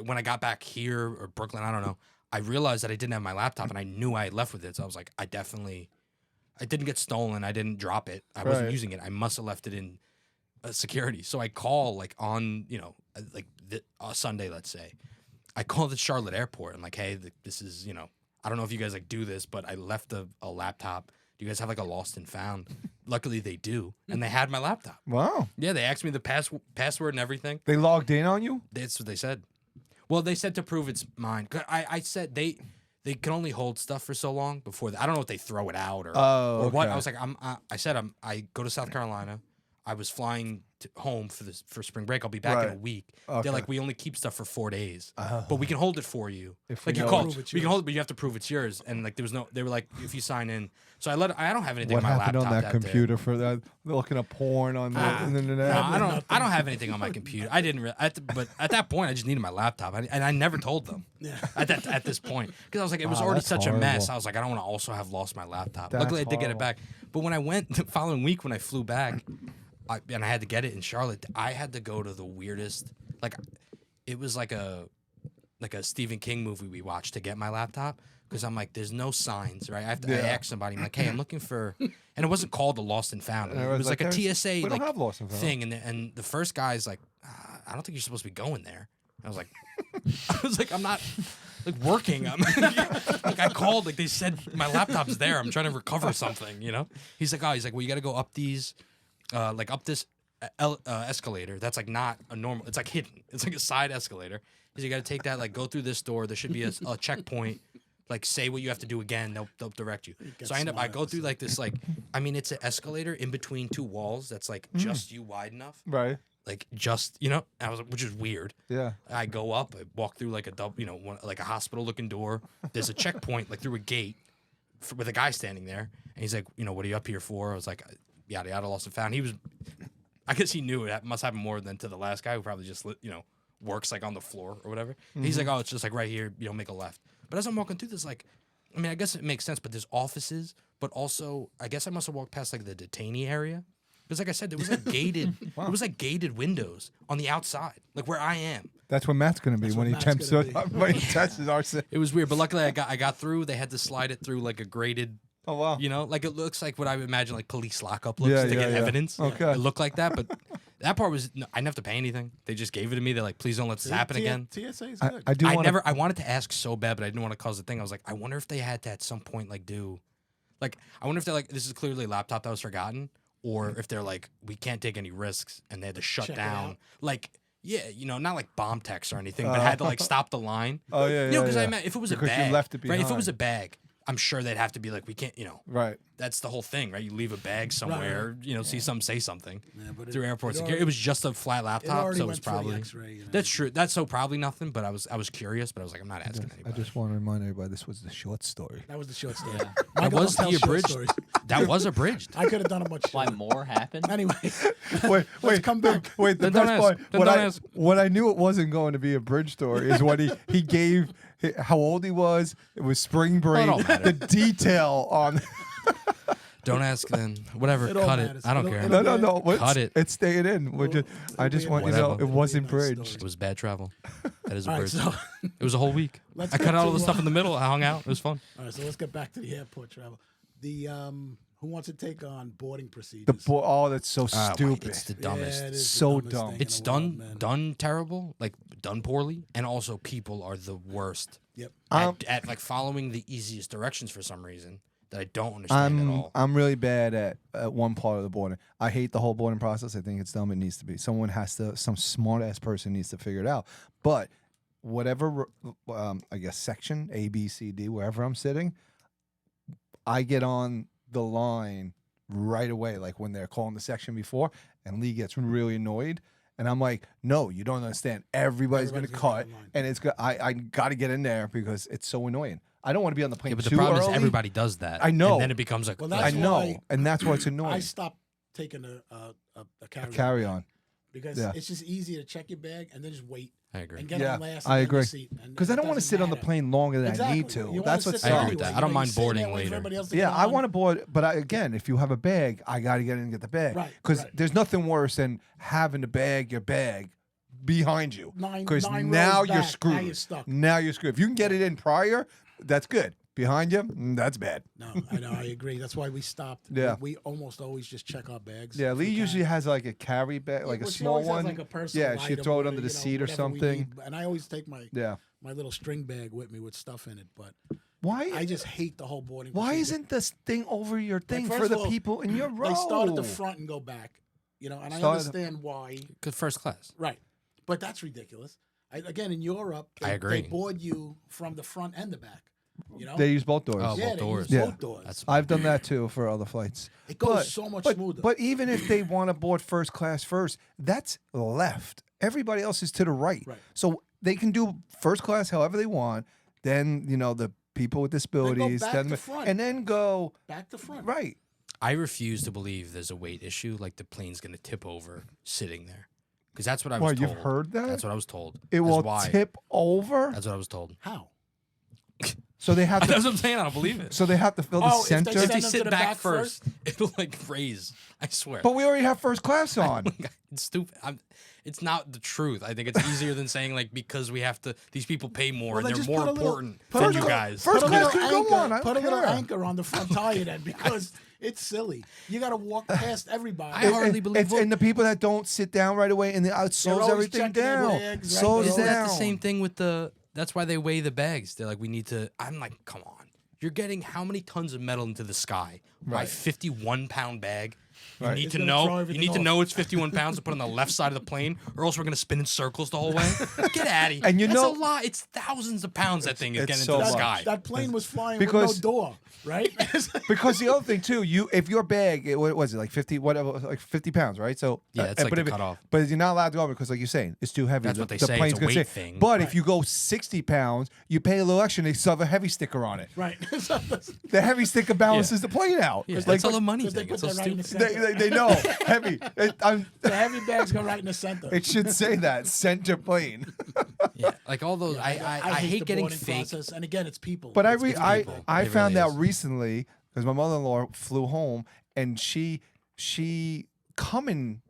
when I got back here or Brooklyn, I don't know. I realized that I didn't have my laptop, and I knew I had left with it. So I was like, I didn't get stolen. I didn't drop it. I wasn't Right. using it. I must have left it in security. So I call like on like Sunday, let's say. I call the Charlotte airport. I'm like, hey, this is I don't know if you guys like do this, but I left a laptop. Do you guys have like a lost and found? Luckily they do, and they had my laptop. Wow. Yeah, they asked me the password and everything. They logged in on you? That's what they said. Well, they said to prove it's mine. 'Cause I said they can only hold stuff for so long before I don't know if they throw it out or what. okay. I was like, I go to South Carolina. I was flying home for spring break. I'll be back in a Right. week. Okay. They're like, we only keep stuff for 4 days, Oh. but we can hold it for you. If we Like you know call, Prove it's we can yours. hold it, but you have to prove it's yours. And like there was no, they were like, if you sign in. So I don't have anything What on my happened laptop on that day. computer for that? Looking at porn on the internet? No, I don't have anything on my computer. I didn't, but at that point, I just needed my laptop, and I never told them. Yeah. At this point, because I was like, it was Wow, already that's such a mess. horrible. I was like, I don't want to also have lost my laptop. That's Luckily, I did get it horrible. back. But when I went the following week, when I flew back, and I had to get it in Charlotte, I had to go to the weirdest. Like, it was like a Stephen King movie we watched to get my laptop. Because I'm like, there's no signs, right? I have to I Yeah. ask somebody, I'm like, hey, I'm looking for, and it wasn't called a lost and found. And It was like a "There's- TSA We like don't have lost and found." thing, and the first guy's like, I don't think you're supposed to be going there. I was like, I'm not like working. I'm like, I called, like they said my laptop's there. I'm trying to recover something, He's like, well, you got to go up these, like up this escalator. That's like not a normal. It's like hidden. It's like a side escalator. He's like, you got to take that, like go through this door. There should be a checkpoint. Like say what you have to do again. They'll direct you. So I go through like this, it's an escalator in between two walls. That's like just you wide enough. Right. Like just I was, which is weird. Yeah. I go up, I walk through like like a hospital looking door. There's a checkpoint like through a gate with a guy standing there, and he's like, what are you up here for? I was like, yada yada, lost and found. I guess he knew it must happen more than to the last guy who probably just works like on the floor or whatever. And he's like, oh, it's just like right here, make a left. But as I'm walking through this, like, I guess it makes sense, but there's offices, but also I guess I must have walked past like the detainee area. Because like I said, there was like gated, it was like gated windows on the outside, like where I am. That's where Matt's going to be when he Matt's tempts gonna be. when he tests our. It was weird, but luckily I got through. They had to slide it through like a graded, Oh wow. like it looks like what I would imagine like police lockup looks Yeah, to yeah, get yeah. evidence. Okay. It looked like that, but that part was I didn't have to pay anything. They just gave it to me. They're like, please don't let this happen again. TSA is I, good. I do want I wanted to ask so bad, but I didn't want to cause a thing. I was like, I wonder if they had to at some point I wonder if they're like, this is clearly a laptop that was forgotten, or if they're like, we can't take any risks and they had to shut Check it down. out. Like, yeah, not like bomb text or anything, but had to like stop the line. Oh yeah. Because yeah. I meant if it was Because a you bag, left it right? If it behind. was a bag, I'm sure they'd have to be like, we can't, Right. that's the whole thing, right? You leave a bag somewhere, see something, say something Yeah, but through airport it security. already- it was just a flat it laptop, already so it was went through the probably X-ray, that's true. That's so probably nothing. But I was curious, but I was like, I'm not asking I anybody. just want to remind everybody this was the short story. That was the short story. that Michael was don't the tell short abridged. stories. That was abridged. I could have done a much Why shorter. more happened? Anyway, Wait, come back. Wait, the Then don't best ask. part. Then What don't I ask. what I knew it wasn't going to be a bridge story is what he gave how old he was. It was spring break. don't matter. The detail on. Don't ask then. Whatever. It all Cut matters. it. I don't It'll- care. it'll- No. Cut it. It's staying in. I just want you to know Whatever. it wasn't It'll be a nice bridged. It story. was bad travel. That is a All right, bridge. so It was a whole week. let's I get cut out all to, the stuff in the middle. I hung out. It was fun. all right, so let's get back to the airport travel. The who wants to take on boarding procedures? That's so stupid. It's the Yeah, dumbest. it is the So dumbest dumb. thing in It's the world, man. done terrible, like done poorly, and also people are the worst Yep. at like following the easiest directions for some reason that I don't understand at all. I'm really bad at one part of the boarding. I hate the whole boarding process. I think it's dumb. It needs to be. Some smart ass person needs to figure it out. But whatever, I guess section A, B, C, D, wherever I'm sitting, I get on the line right away. Like when they're calling the section before, and Lee gets really annoyed. And I'm like, no, you don't understand. Everybody's going to cut, get in line. and it's I got to get in there because it's so annoying. I don't want to be on the plane Yeah, but the too problem early. is everybody does that. I know. And then it becomes like, Well, I that's know, why and that's why it's annoying. I stopped taking a carry-on Carry on. because Yeah. it's just easier to check your bag and then just wait I agree. and get Yeah, on last. I and get your agree. seat, and Because I it don't want to doesn't sit on the matter. plane longer than Exactly. I need to. You wanna That's sit what's there I agree sad. with that. anyway. I don't You know, mind you sit there, boarding wait for later. everybody else to Yeah, get I on. want to board, but again, if you have a bag, I got to get in and get the bag. Right, Because right. there's nothing worse than having your bag behind you. Nine now rows you're back, screwed. now you're stuck. Now you're screwed. If you can get it in prior, that's good. Behind you, that's bad. No, I know, I agree. That's why we stopped. Yeah. We almost always just check our bags. Yeah, if Lee we can. usually has like a carry bag, like a Well, she small always has, one. like a personal Yeah, she'd item throw it or, under the you know, seat or whatever we something. need. And I always take my Yeah. little string bag with me with stuff in it. But Why? I just hate the whole boarding. Why procedure. isn't this thing over your thing first for of the all, people in your row? They start at the front and go back, you know, and I Start at the- understand why. Good first class. Right, but that's ridiculous. Again, in Europe, I agree. They board you from the front and the back. You know, They use both doors. Oh, yeah, both they doors. use Yeah. both doors. That's I've done that too for other flights. It goes so much smoother. But even if they want to board first class first, that's left. Everybody else is to the right. Right. So they can do first class however they want. Then, the people with disabilities, back then to front. and then go back to front. right. I refuse to believe there's a weight issue, like the plane's going to tip over sitting there. Because that's what I was Why, told. you've heard that? That's what I was told. It That's will why. tip over. That's what I was told. How? So they have That's to what I'm saying. I don't believe it. so they have to fill the Oh, if they center. If send you them to sit the back back first, it'll like raise. I swear. But we already have first class on. It's stupid. It's not the truth. I think it's easier than saying like because we have to. These people pay more Well, and then they're just more put a little- important put than a you little- guys. First Put a class little can go anchor, on. I put a don't little care. anchor on the front tire then, because it's silly. You got to walk past everybody. I hardly believe and the people that don't sit down right away and it They're slows always everything checking their down. bags, right? Slows They're Isn't down. that the same thing with the? That's why they weigh the bags. They're like, we need to. I'm like, come on. You're getting how many tons of metal into the sky? My 51-pound bag. You Right. need It's to gonna know. throw You everything need to off. know it's 51 pounds to put on the left side of the plane, or else we're gonna spin in circles the whole way. Get out of here. And you That's know- a lot. It's thousands of pounds. That thing is it's getting so into the much. sky. That plane was flying Because- with no door, right? Because the other thing too, if your bag, what was it, like 50, whatever, like 50 pounds, right? So Yeah, it's like but the if it- cutoff. But you're not allowed to go over because, like you're saying, it's too heavy. That's what they the say, plane's it's a gonna weight say- thing. But if you go 60 pounds, you pay a little extra, and they still have a heavy sticker on it. right. So that's- The heavy sticker balances the plane out. Yeah, Like, that's all the money 'cause they thing. put It's so that right in the stupid. center. they know heavy. The heavy bags go right in the center. It should say that center plane. Yeah, like all those. I hate the getting boarding fake. process. And again, it's people. But It's I people. I It found really out is. recently because my mother-in-law flew home and she coming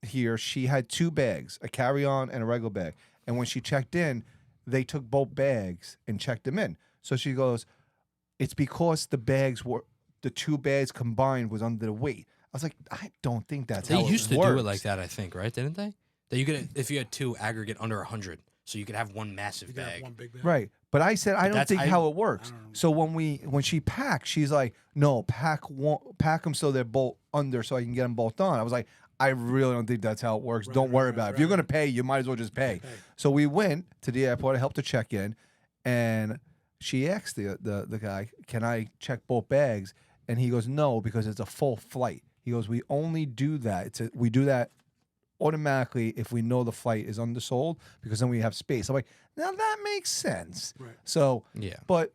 here, she had two bags, a carry-on and a regular bag. And when she checked in, they took both bags and checked them in. So she goes, it's because the two bags combined was under the weight. I was like, I don't think that's They how used it to works. do it like that, I think, right? Didn't they? That you could, if you had two, aggregate under 100, so you could have one massive You can have bag. one big bag. Right. But I said I don't that's- think I- how it works. I don't know. So when she packed, she's like, "No, pack them so they're both under, so I can get them both on." I was like, "I really don't think that's how it works. Don't worry about it. If you're gonna pay, you might as well just pay." So we went to the airport. I helped her check in, and she asked the guy, "Can I check both bags?" And he goes, "No, because it's a full flight." He goes, "We only do that. We do that automatically if we know the flight is undersold, because then we have space." I'm like, now that makes sense. Right. So, Yeah. but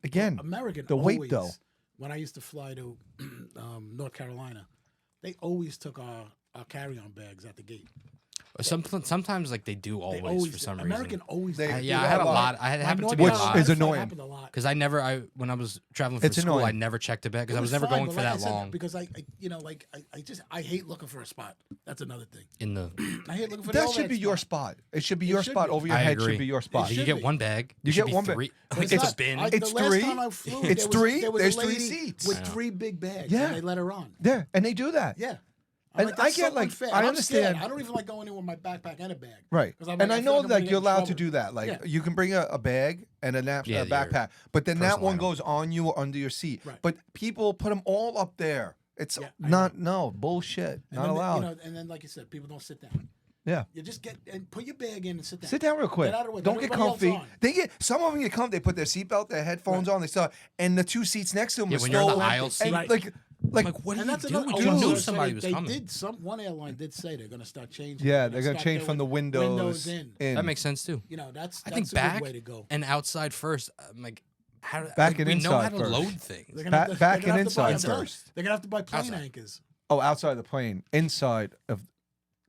again, American the weight, always, though. When I used to fly to North Carolina, they always took our carry-on bags at the gate. Sometimes like they do always for some American reason. always. They- do. I had a lot. I had happened to be Which a lot. is annoying. Happened a lot. Because when I was traveling for It's school, annoying. I never checked a bag because It I was was never fine, going but for like I that said, long. Because I hate looking for a spot. That's another thing. In the, I hate looking for That the should be your spot. It should be your should spot. be. Over your I head agree. should be your spot. It you should get be. one bag. You It should get be one bag. three. It's It's not. a bin. It's the last three. time I flew, It's there three. Was, There's a three lady seats. with I know. 3 big bags. Yeah. And they let her on. Yeah, and they do that. Yeah. And Like, I that's get so like unfair. I I'm understand. scared. I don't even like going in with my backpack and a bag. Right. 'Cause I'm And like, I feel know like I'm gonna that get you're in allowed to trouble. do that. Like Yeah. you can bring a bag and a Yeah, your backpack, but then that personal one item. goes on you or under your seat. Right. But people put them all up there. It's Yeah, I not bullshit. And Not then, allowed. and then, like you said, people don't sit down. Yeah. You just get and put your bag in and sit down. Sit down real quick. Get out of the way. Don't Let get everybody else comfy. on. They get some of them get comfy. They put their seatbelt, their headphones on. They start, and the 2 seats next to them Yeah, are when you're in still the aisle and, seat. Right. like Like, what do And you that's do? another. You also, knew so somebody was they coming. did one airline did say they're going to start changing. yeah, They're they're gonna change from the windows in. That makes sense too. You know, that's I think a back good way to go. and outside first. I'm like, how? Back like, and we know how inside to first. load things. They're gonna have to- back they're gonna and have to buy inside them. first. They're gonna have to buy plane Outside. anchors. Oh, outside the plane, inside of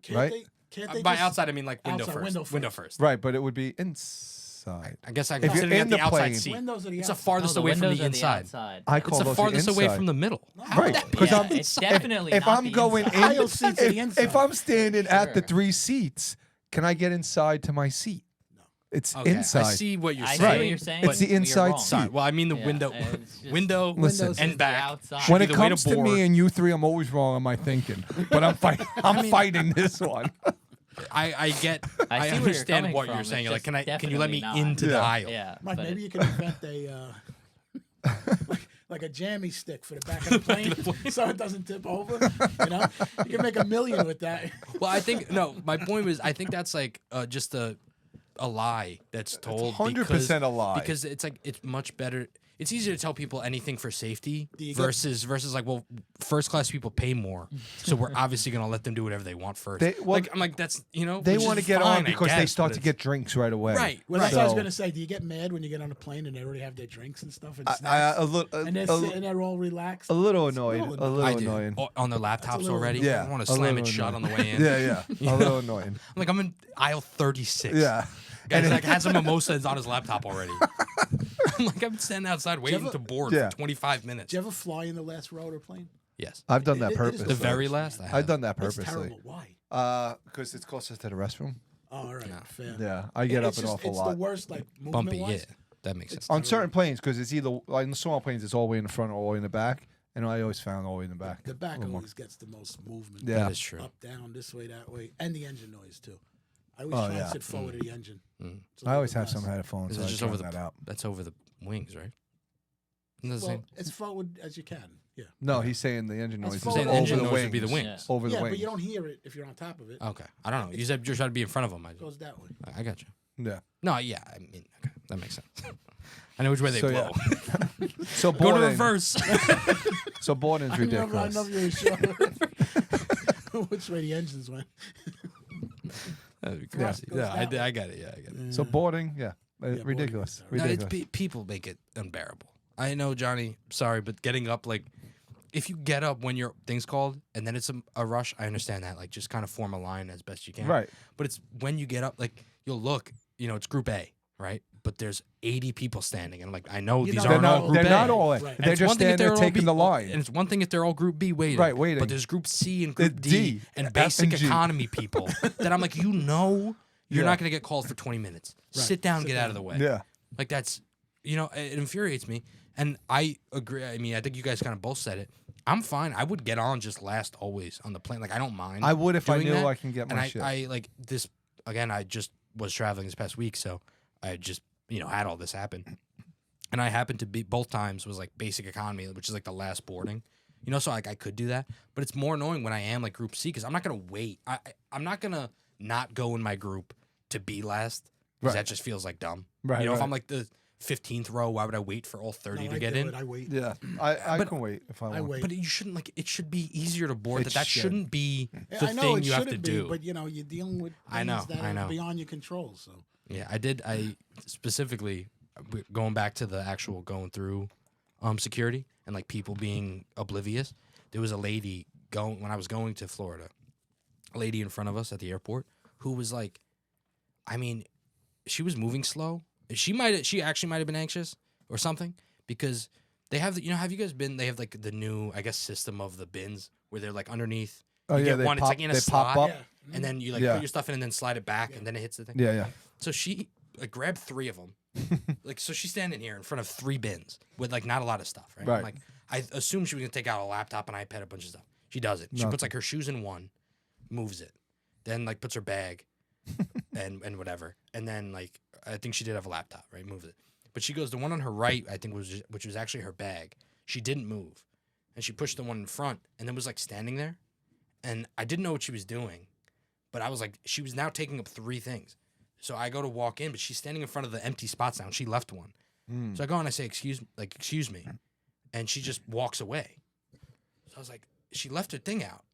Can't Right? They, can't they By just, outside, I mean like window outside, first. window first. right, but it would be inside. I guess I If can you're sitting at in the the outside plane- seat. windows are the It's the outside. farthest No, away from windows the are inside. outside. I It's call the those farthest the away inside. from the middle. No. Right, because Yeah, I'm it's definitely if not I'm the going inside. in, Aisle seats are the inside. if I'm standing at the Sure. 3 seats, can I get inside to my seat? It's Okay, inside. I see what you're I saying. see what you're saying. It's the but you're inside wrong. seat. Sorry. Well, I mean the Yeah, window, it's just- window, Listen. Windows and is the back. outside. When Should it be the way comes to to board. me and you three, I'm always wrong on my thinking. But I'm fighting. I'm fighting this one. I get. I I see where you're understand coming what from. you're saying. It's Like, can just you let me definitely not. into the Yeah. aisle? Yeah, Mike, but maybe you can invent a like a jammy stick for the back of the plane, so it doesn't tip over. You know, you can make $1 million with that. Well, I think no. My point was, I think that's like just a lie that's told. 100% a lie. Because it's like it's much better. It's easier to tell people anything for safety Do you get- versus like, well, first class people pay more, so we're obviously gonna let them do whatever they want first. Well, I'm like, that's they they want to get on because they start to get drinks right away. Right. Well, that's what I was So- gonna say. Do you get mad when you get on the plane and they already have their drinks and stuff and I, snacks, a little, and they're sitting there all relaxed? a little It's annoyed. A little I do. annoying. On their laptops little already. annoying. Yeah, I want a to slam it little shut on annoying. the way in. Yeah, yeah. A little annoying. I'm like, I'm in aisle 36. Yeah. Guys like had some mimosas on his laptop already. I'm like, I'm standing outside waiting ever- to board Yeah. for 25 minutes. Did you ever fly in the last row of the plane? Yes. I've done that It is purposely. The very last I have. I've done that That's purposely. terrible. Why? Because it's closest to the restroom. Oh, all right, No. fair. Yeah, I get up It's an just- awful it's lot. the worst, like movement Bumpy, yeah. wise. That makes sense. On certain planes, because it's either like in the small planes, it's all the way in the front or all the way in the back, and I always found all the way in the back. The back a little more. always gets the most movement. Yeah. That is true. Up, down, this way, that way, and the engine noise too. I always Oh, try yeah. and sit forward of the engine. Mm. It's a I always little have some less. headphones. Is So it I just tune over the that out. That's over the wings, right? Isn't that the Well, same? as forward as you can. Yeah. No, he's saying the engine That's noise is full over of the engine wings. noise would be the wings. Over the Yeah, wings. but you don't hear it if you're on top of it. Okay. I don't know. You said you're trying to be in front of them. It goes that way. I got you. Yeah. No, yeah. I mean, okay. That makes sense. I know which way they So, blow. yeah. So Go to boarding. reverse. So boarding's ridiculous. I'm not really sure which way the engines went. That'd be Yeah. crazy. Goes Yeah, that way. I got it. Yeah, I got it. So boarding, yeah, boarding ridiculous. is No, Ridiculous. people make it unbearable. I know, Johnny. Sorry, but getting up, like, if you get up when your thing's called and then it's a rush, I understand that. Like, just kind of form a line as best you can. Right. But it's when you get up, like, you'll look, it's Group A, right? But there's 80 people standing, and I'm like, I know You these know, They're aren't all not. Group They're A. not all. Right. And They're it's just one thing if standing there they're all taking B- the line. And it's one thing if they're all Group B waiting. Right, waiting. But there's Group C and Group D, D and F basic and G. economy people that I'm like, you're Yeah. not going to get called for 20 minutes. Right. Sit down, Sit get out down. of the way. Yeah. Like, that's, it infuriates me. And I agree. I mean, I think you guys kind of both said it. I'm fine. I would get on just last always on the plane. Like, I don't mind. I would if I doing knew that. I can get my And shit. I like this, again, I just was traveling this past week, so I just, had all this happen. And I happened to be, both times was like basic economy, which is like the last boarding. So like I could do that. But it's more annoying when I am like Group C because I'm not going to wait. I'm not going to not go in my group to be last because Right. that just feels like dumb. Right, If right. I'm like the 15th row, why would I wait for all 30 No, to I get do in? it. I wait. Yeah. I But can wait if I want. I wait. But you shouldn't it should be easier to board. It That should. shouldn't be the I know thing it you have to shouldn't be, do. but you're dealing with things I know, that I are know. beyond your control. So Yeah, I specifically going back to the actual going through security and like people being oblivious. There was a lady when I was going to Florida, a lady in front of us at the airport who was like, I mean, she was moving slow. She actually might have been anxious or something because they have have you guys been? They have like the new, I guess, system of the bins where they're like underneath. Oh you yeah, get they one. pop, It's like in a they slot, pop up. and then you like Yeah. put your stuff in and then slide it back, and then it hits the thing. Yeah, yeah. So she like grabbed 3 of them. Like, so she's standing here in front of 3 bins with like not a lot of stuff, right? Right. I'm like, I assumed she was gonna take out a laptop, an iPad, a bunch of stuff. She doesn't. She puts like her shoes in one, moves it, then like puts her bag, and whatever, and then like I think she did have a laptop, right? Moves it, but she goes the one on her right, I think which was actually her bag. She didn't move, and she pushed the one in front, and then was like standing there, and I didn't know what she was doing, but I was like, she was now taking up 3 things. So I go to walk in, but she's standing in front of the empty spots now, and she left one. So I go and I say, excuse me. And she just walks away. So I was like, she left her thing out.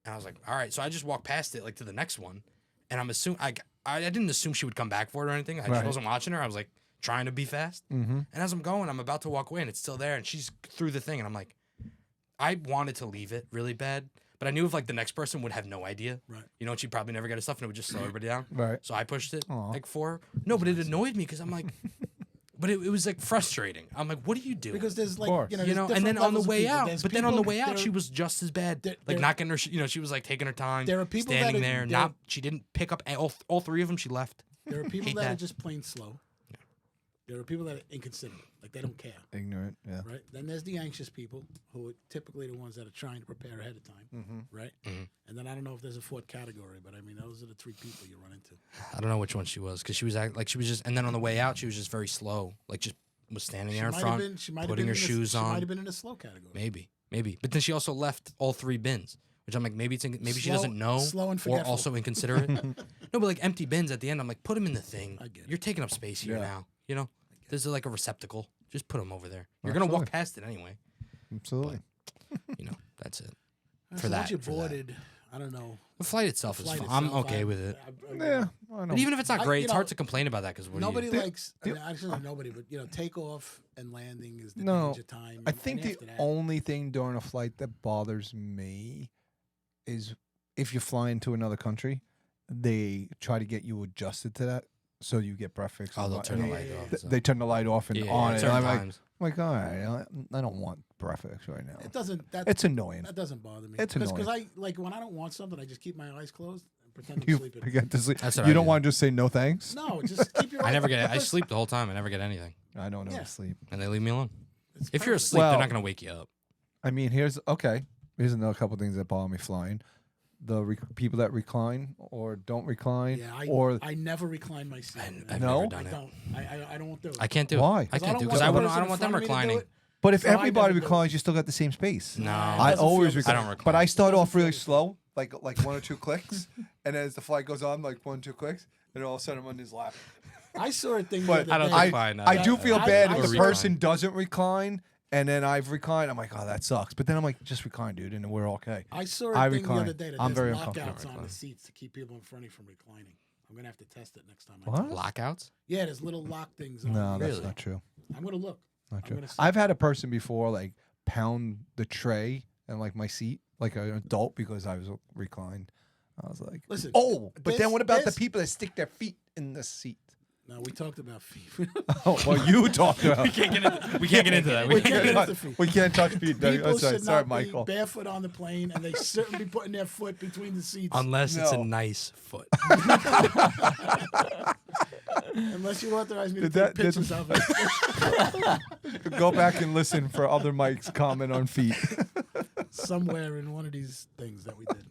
And I was like, all right. So I just walked past it, like, to the next one. And I'm assuming, I didn't assume she would come back for it or anything. I just wasn't watching her. I was, like, trying to be fast. Mm-hmm. And as I'm going, I'm about to walk away, and it's still there. And she's through the thing. And I'm like, I wanted to leave it really bad. But I knew if, like, the next person would have no idea. Right. You know, and she'd probably never get her stuff, and it would just slow everybody down. Right. So I pushed it, Aw. like, for her. No, but it annoyed me because I'm like, but it was, like, frustrating. I'm like, what are you doing? Because there's like course. you know, You there's know, and then different on the levels of way people. out, There's but then on the people- way out, there- she was just as bad. there- Like, there- not getting her, she was, like, taking her time, There are people that standing are- there. there- She didn't pick up all 3 of them. She left. There are people Hate that are that. just plain slow. There are people that are inconsiderate, like they don't care, Ignorant. Yeah. right? Then there's the anxious people who are typically the ones that are trying to prepare ahead of time, Mm-hmm. right? Mhm. And then I don't know if there's a 4th category, but I mean those are the 3 people you run into. I don't know which one she was because she was like she was just, and then on the way out, she was just very slow. Like, just was standing there in front, She might have putting been her in shoes She on. might have been in the slow category. Maybe. But then she also left all 3 bins, which I'm like, maybe she Slow- doesn't know, slow and or forgetful. also inconsiderate. No, but like empty bins at the end, I'm like, put them in the thing. I get it. You're taking up space here Yeah. now. You know, there's like a receptacle. Just put them over there. You're gonna walk Absolutely. past it anyway. Absolutely. You know, that's it. So For that, once you're for that. boarded, I don't know. The flight itself is Flight fine. I'm itself, okay with it. Yeah. I But know. even if it's not I- great, you it's hard know, to complain about that because Nobody The- likes. I the- mean, actually, not nobody, but you know, takeoff and landing is the No, danger time. I and- think and the after that, only thing during a flight that bothers me is if you're flying to another country, they try to get you adjusted to that, so you get breakfast. Oh, and they'll what- turn the and light yeah, off. yeah. so. They turn the light off and Yeah, on at it. certain I'm like, times. all right, I don't want breakfast right now. it doesn't. That It's annoying. that doesn't bother me. It's Because annoying. I like when I don't want something, I just keep my eyes closed and pretend I'm You sleeping. forget to sleep. That's what You I don't do. want to just say no thanks. No, just keep your. I never get it. I because sleep the whole time. I never get anything, I don't ever Yeah. sleep. and they leave me alone. it's If you're perfect. asleep, Well- they're not gonna wake you up. I mean, here's another couple things that bother me flying: the people that recline or don't recline, Yeah, or I never recline my seat. I've No? never done I it. don't. I don't do it. I can't do Why? it. I 'Cause can't do want because the I person don't in want them front of me to do reclining. it. But if So I everybody never do it. reclines, you still got the same space. No, I doesn't always feel the recline. I don't recline. But I start Doesn't off really feel the slow, like 1 or 2 clicks, and as the flight goes on, like 1 or 2 clicks, and all of a sudden I'm on his lap. I saw a thing. But the I other don't day. recline. I do feel I- bad I if the recline. person doesn't recline, and then I've reclined. I'm like, oh, that sucks. But then I'm like, just recline, dude, and we're okay. I saw a I thing recline. the other day that I'm there's very lockouts uncomfortable. on the seats to keep people in front of you from reclining. I'm gonna have to test it next time. I What? do it. Lockouts? Yeah, there's little lock things. On No, the- that's Really? not true. I'm gonna look. Not I'm true. gonna see. I've had a person before like pound the tray and like my seat, like an adult, because I was reclined. I was like, Listen. oh, but then what about the this- people that stick their feet in the seat? No, we talked about feet. Oh, well, you talked about. We can't get into that. We can't We can't get touch, into feet. we can't touch feet. People Oh, sorry, should sorry, not Michael. be barefoot on the plane, and they shouldn't be putting their foot between the seats Unless it's a No. nice foot. unless you authorize me to Did take that- did- pictures of it Go back and listen for other Mike's comment on feet. somewhere in one of these things that we did.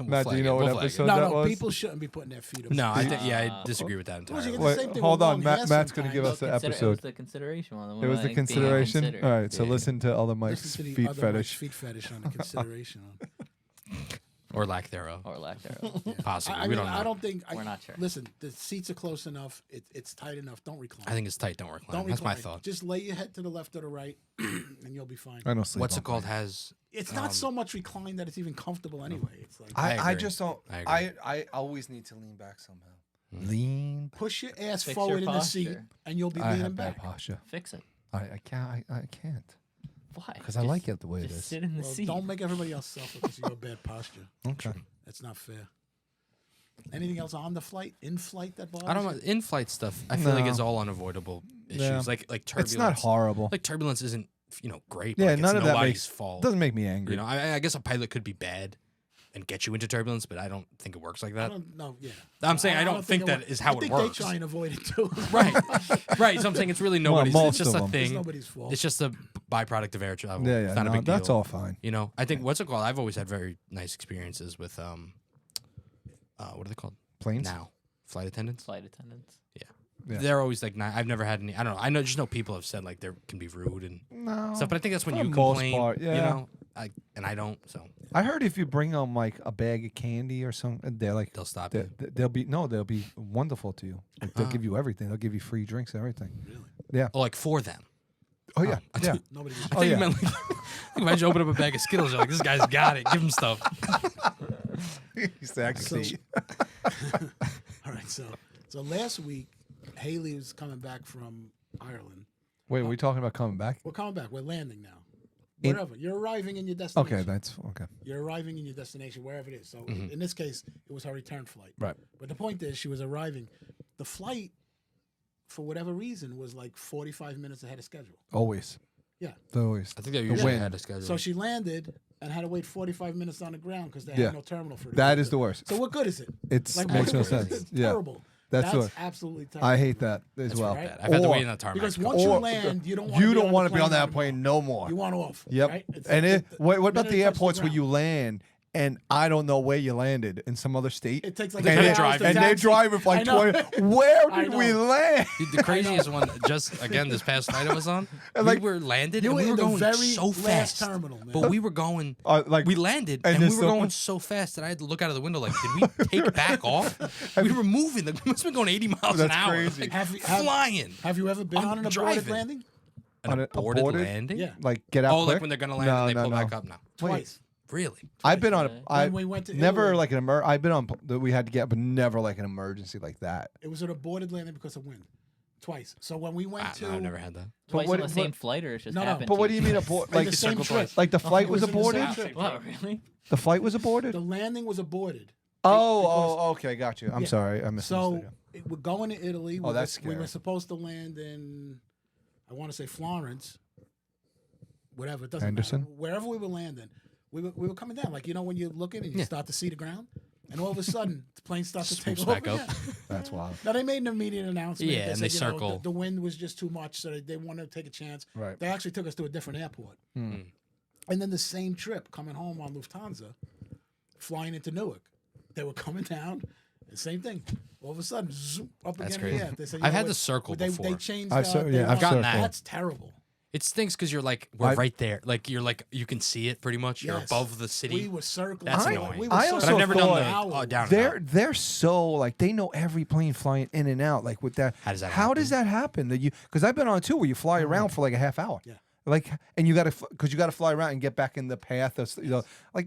We'll Matt, do flag you it. know what We'll flag it. episode No, that no, was? people shouldn't be putting their feet up. No, I seats. think I disagree with that Well, you entirely. get the Wait, same thing hold with on, long Matt- hair Matt's gonna sometimes. give us the It episode. was the consideration one. It was the like being consideration. considered. All right, so Yeah. listen to other Mike's Listen to the feet other fetish. Mike's feet fetish on the consideration. Or lack thereof. Or lack thereof. Possibly. I we mean, don't know. I don't think. We're not sure. Listen, the seats are close enough. It's tight enough. Don't recline. I think it's tight. Don't recline. Don't That's my recline. thought. Just lay your head to the left or the right, and you'll be fine. I don't sleep. What's on it called? planes. Has It's not so much recline that it's even comfortable anyway. It's like I I agree. just don't. I agree. I always need to lean back somehow. Lean. push your ass Fix forward your in the seat, posture. and you'll be I leaning have bad back. posture. Fix it. I can't. I can't. Why? Because I Just- like it the way it Just is. sit in the Well, seat. don't make everybody else suffer because of your bad posture. Okay. That's not fair. Anything else on the flight, in flight that bothers I don't know. you? In-flight stuff, I feel like No. it's all unavoidable issues. Yeah. Like turbulence. It's not horrible. Like turbulence isn't great. But Yeah, like, none it's of that nobody's fault. doesn't make me angry. You know, I guess a pilot could be bad and get you into turbulence, but I don't think it works like I that. don't know. Yeah, I'm saying I don't think it that wo- is how I it think works. They try and avoid it too. Right, right. So I'm saying it's really nobody's. most It's just of a them. It's thing. nobody's fault. It's just a byproduct of air travel. Yeah, It's not a big that's deal. all fine. You know, I think what's it called? I've always had very nice experiences with what are they called Planes? now? Flight attendants. Flight attendants. Yeah. They're always like, I've never had any. I don't know. I just know people have said like they can be rude and No. stuff. But I think that's when For you the most complain. part, yeah. You know, and I don't. So I heard if you bring them like a bag of candy or something, they're like they'll stop you. they'll be wonderful to you. Like, they'll Ah. give you everything. They'll give you free drinks and everything. Really? Oh, like for them. Oh yeah, I yeah. Nobody. I Oh, think yeah. you meant like, imagine you open up a bag of Skittles. You're like, this guy's got it. Give him stuff. Exactly. All right. So last week, Haley was coming back from Ireland. Wait, are we talking about coming back? We're coming back. We're landing now. In- Wherever you're arriving in your destination. Okay, that's okay. You're arriving in your destination wherever it is. So Mhm. in this case, it was her return flight. Right. But the point is, she was arriving. The flight, for whatever reason, was like 45 minutes ahead of schedule. Always. Yeah. Always. I think they usually wind. had a schedule. So she landed and had to wait 45 minutes on the ground because they Yeah. had no terminal for it. That is the worst. So what good is it? It's Like, makes no what- sense. It's Yeah, terrible. that's what absolutely terrible. I hate that as well. right. I've had to Or- wait in the tarmac. Because a couple once you Or- land, you don't want You to don't want to be on that anymore. plane no more. You want off. Yep. Right? It's And like what about minute the it touches airports where ground. you land and I don't know where you landed in some other state? It takes like They and, kinda they- drive and you. they're driving for like I know. 20. Where I did we know. land? The craziest one, just again, this past flight I was on, And we like- were landed You and were we were in the going very so last fast. terminal, man. But we were going, Like we landed and and we there's were some- going so fast that I had to look out of the window like, did we take back off? We were moving. Like, we must have been going 80 miles an That's hour. crazy. Like, Have you- flying. Have you ever been I'm on an aborted driving. landing? An On a- aborted aborted? landing? Yeah. like get out Oh, quick? like when they're going to land No, and they no, pull no. back up? No. Twice. Really? I've been on When a. I we went to never Italy. like an I've been on that we had to get, but never like an emergency like that. It was an aborted landing because of wind. Twice. So when we went to No, I've never had that. Twice what- on the same flight, or it's just No, no. happened. But to what do you mean abort? like Like the same circle trip. twice. like the flight was was in the aborted. same trip. What, really? The flight was aborted. The landing was aborted. Oh, okay, got you. I'm Yeah. sorry, I misunderstood So we're going to Italy. Oh, that's we were scary. supposed to land in, I want to say Florence, whatever. It doesn't Henderson? matter. Wherever we were landing, we were coming down. Like, you know, when you're looking and you Yeah. start to see the ground, and all of a sudden the plane starts to take Swoops over. back up. again. you. That's wild. Now they made an immediate announcement. Yeah, and said, they you know, circle. the wind was just too much, so they wanted to take a chance. Right. They actually took us to a different airport. Hmm. And then the same trip coming home on Lufthansa, flying into Newark, they were coming down. And same thing. All of a sudden, zoom, up That's again. crazy. Yeah, they said, I've know had what, the circle They before. changed. I've I've gotten that. That's terrible. It stinks because you're like, we're I- right there. Like, you're like, you can see it pretty much. You're Yes. above the city. We were circling. That's I- annoying. We were I circling also but I've never done thought- the hours. down and They're out. they're so like they know every plane flying in and out like with that. How does that How does that happen? That you because I've been on two where you fly around for like a half hour. Yeah. Like and you got to because you got to fly around and get back in the path of like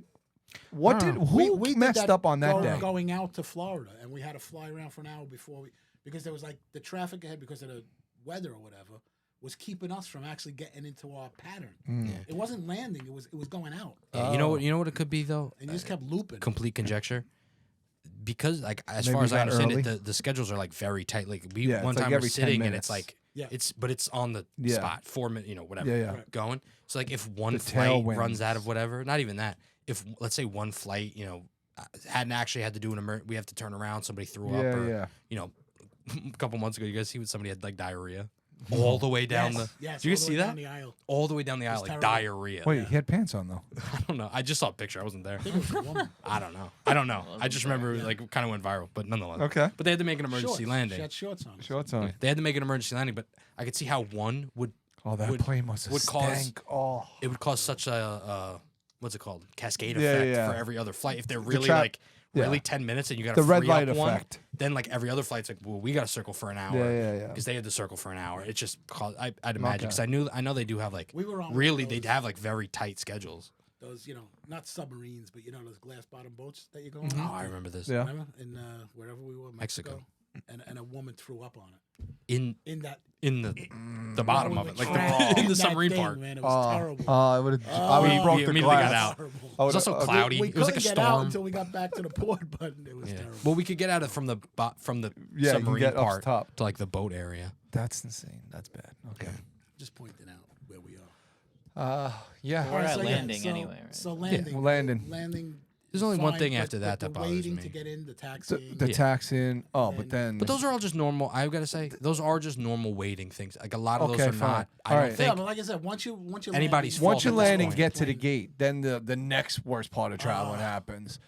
what did who We did messed that up on that day? Going out to Florida, and we had to fly around for an hour before we because there was like the traffic ahead because of the weather or whatever was keeping us from actually getting into our pattern. Mm. It wasn't landing; it was going out, Yeah, you know what? You know what it could be though. and you just kept looping. Complete conjecture. Because like as Maybe far you as I got understand early? it, the schedules are like very tight. Like we Yeah, it's one like time we're every 10 sitting and minutes. it's like Yeah. it's on the Yeah. spot 4 minutes, whatever. Yeah, yeah. Right. Going. So like if one The flight tailwinds. runs out of whatever, not even that. If let's say one flight, hadn't actually had to do we have to turn around. Somebody threw up, Yeah, or yeah. a couple months ago, you guys see when somebody had like diarrhea all the way down the. Yes, Did you all guys the see way that? down the aisle. All the way down the aisle, was like terrible. diarrhea. Wait, he had pants on though. I don't know. I just saw a picture. I wasn't there. I think it was a woman. I don't know. I don't know. I Wasn't just there, remember yeah. like kind of went viral, but nonetheless. Okay. But they had to make an emergency Shorts. landing. She had shorts on. Shorts on. They had to make an emergency landing, but I could see how one would Oh, that Would- plane must have would cause- stank. Oh. it would cause such a what's it called, cascade Yeah, effect yeah. for every other flight. If they're really trap- like really yeah. 10 minutes and you got The to red free light up one, effect. then like every other flight's like, well, we got to circle for an hour. Yeah, yeah. Because they had to circle for an hour. It just caused. I'd imagine Okay. because I know they do have like We were on one really of they'd those- have like very tight schedules. Those, not submarines, but those glass bottom boats that you go on. Oh, I remember this. Yeah. Remember in wherever we were, Mexico. and a woman threw up on it in that. the bottom of it, like in the submarine part. Man, it was terrible. I would have broke we the immediately glass. got out. Horrible. It was also cloudy. We It was like a couldn't get out storm. until we got back to the port, but it was terrible. Well, we could get out of from the you can submarine get up part top. to like the boat area. That's insane. That's bad. Okay. Just pointing out where we are. Yeah. We're at So, yeah, landing so- anyway, right? So landing. we're landing. Landing. There's only one fine, thing but- after but that the that bothers waiting me. to get in, the taxiing. The Yeah. taxing. Oh, but And- then. But those are all just normal. I've got to say, those are just normal waiting things. Like a lot of those Okay, are fine. not. I All don't right. Yeah, think. but like I said, once you anybody's land, fault Once you at this land and point. get to the gate, then the next worst part of traveling happens.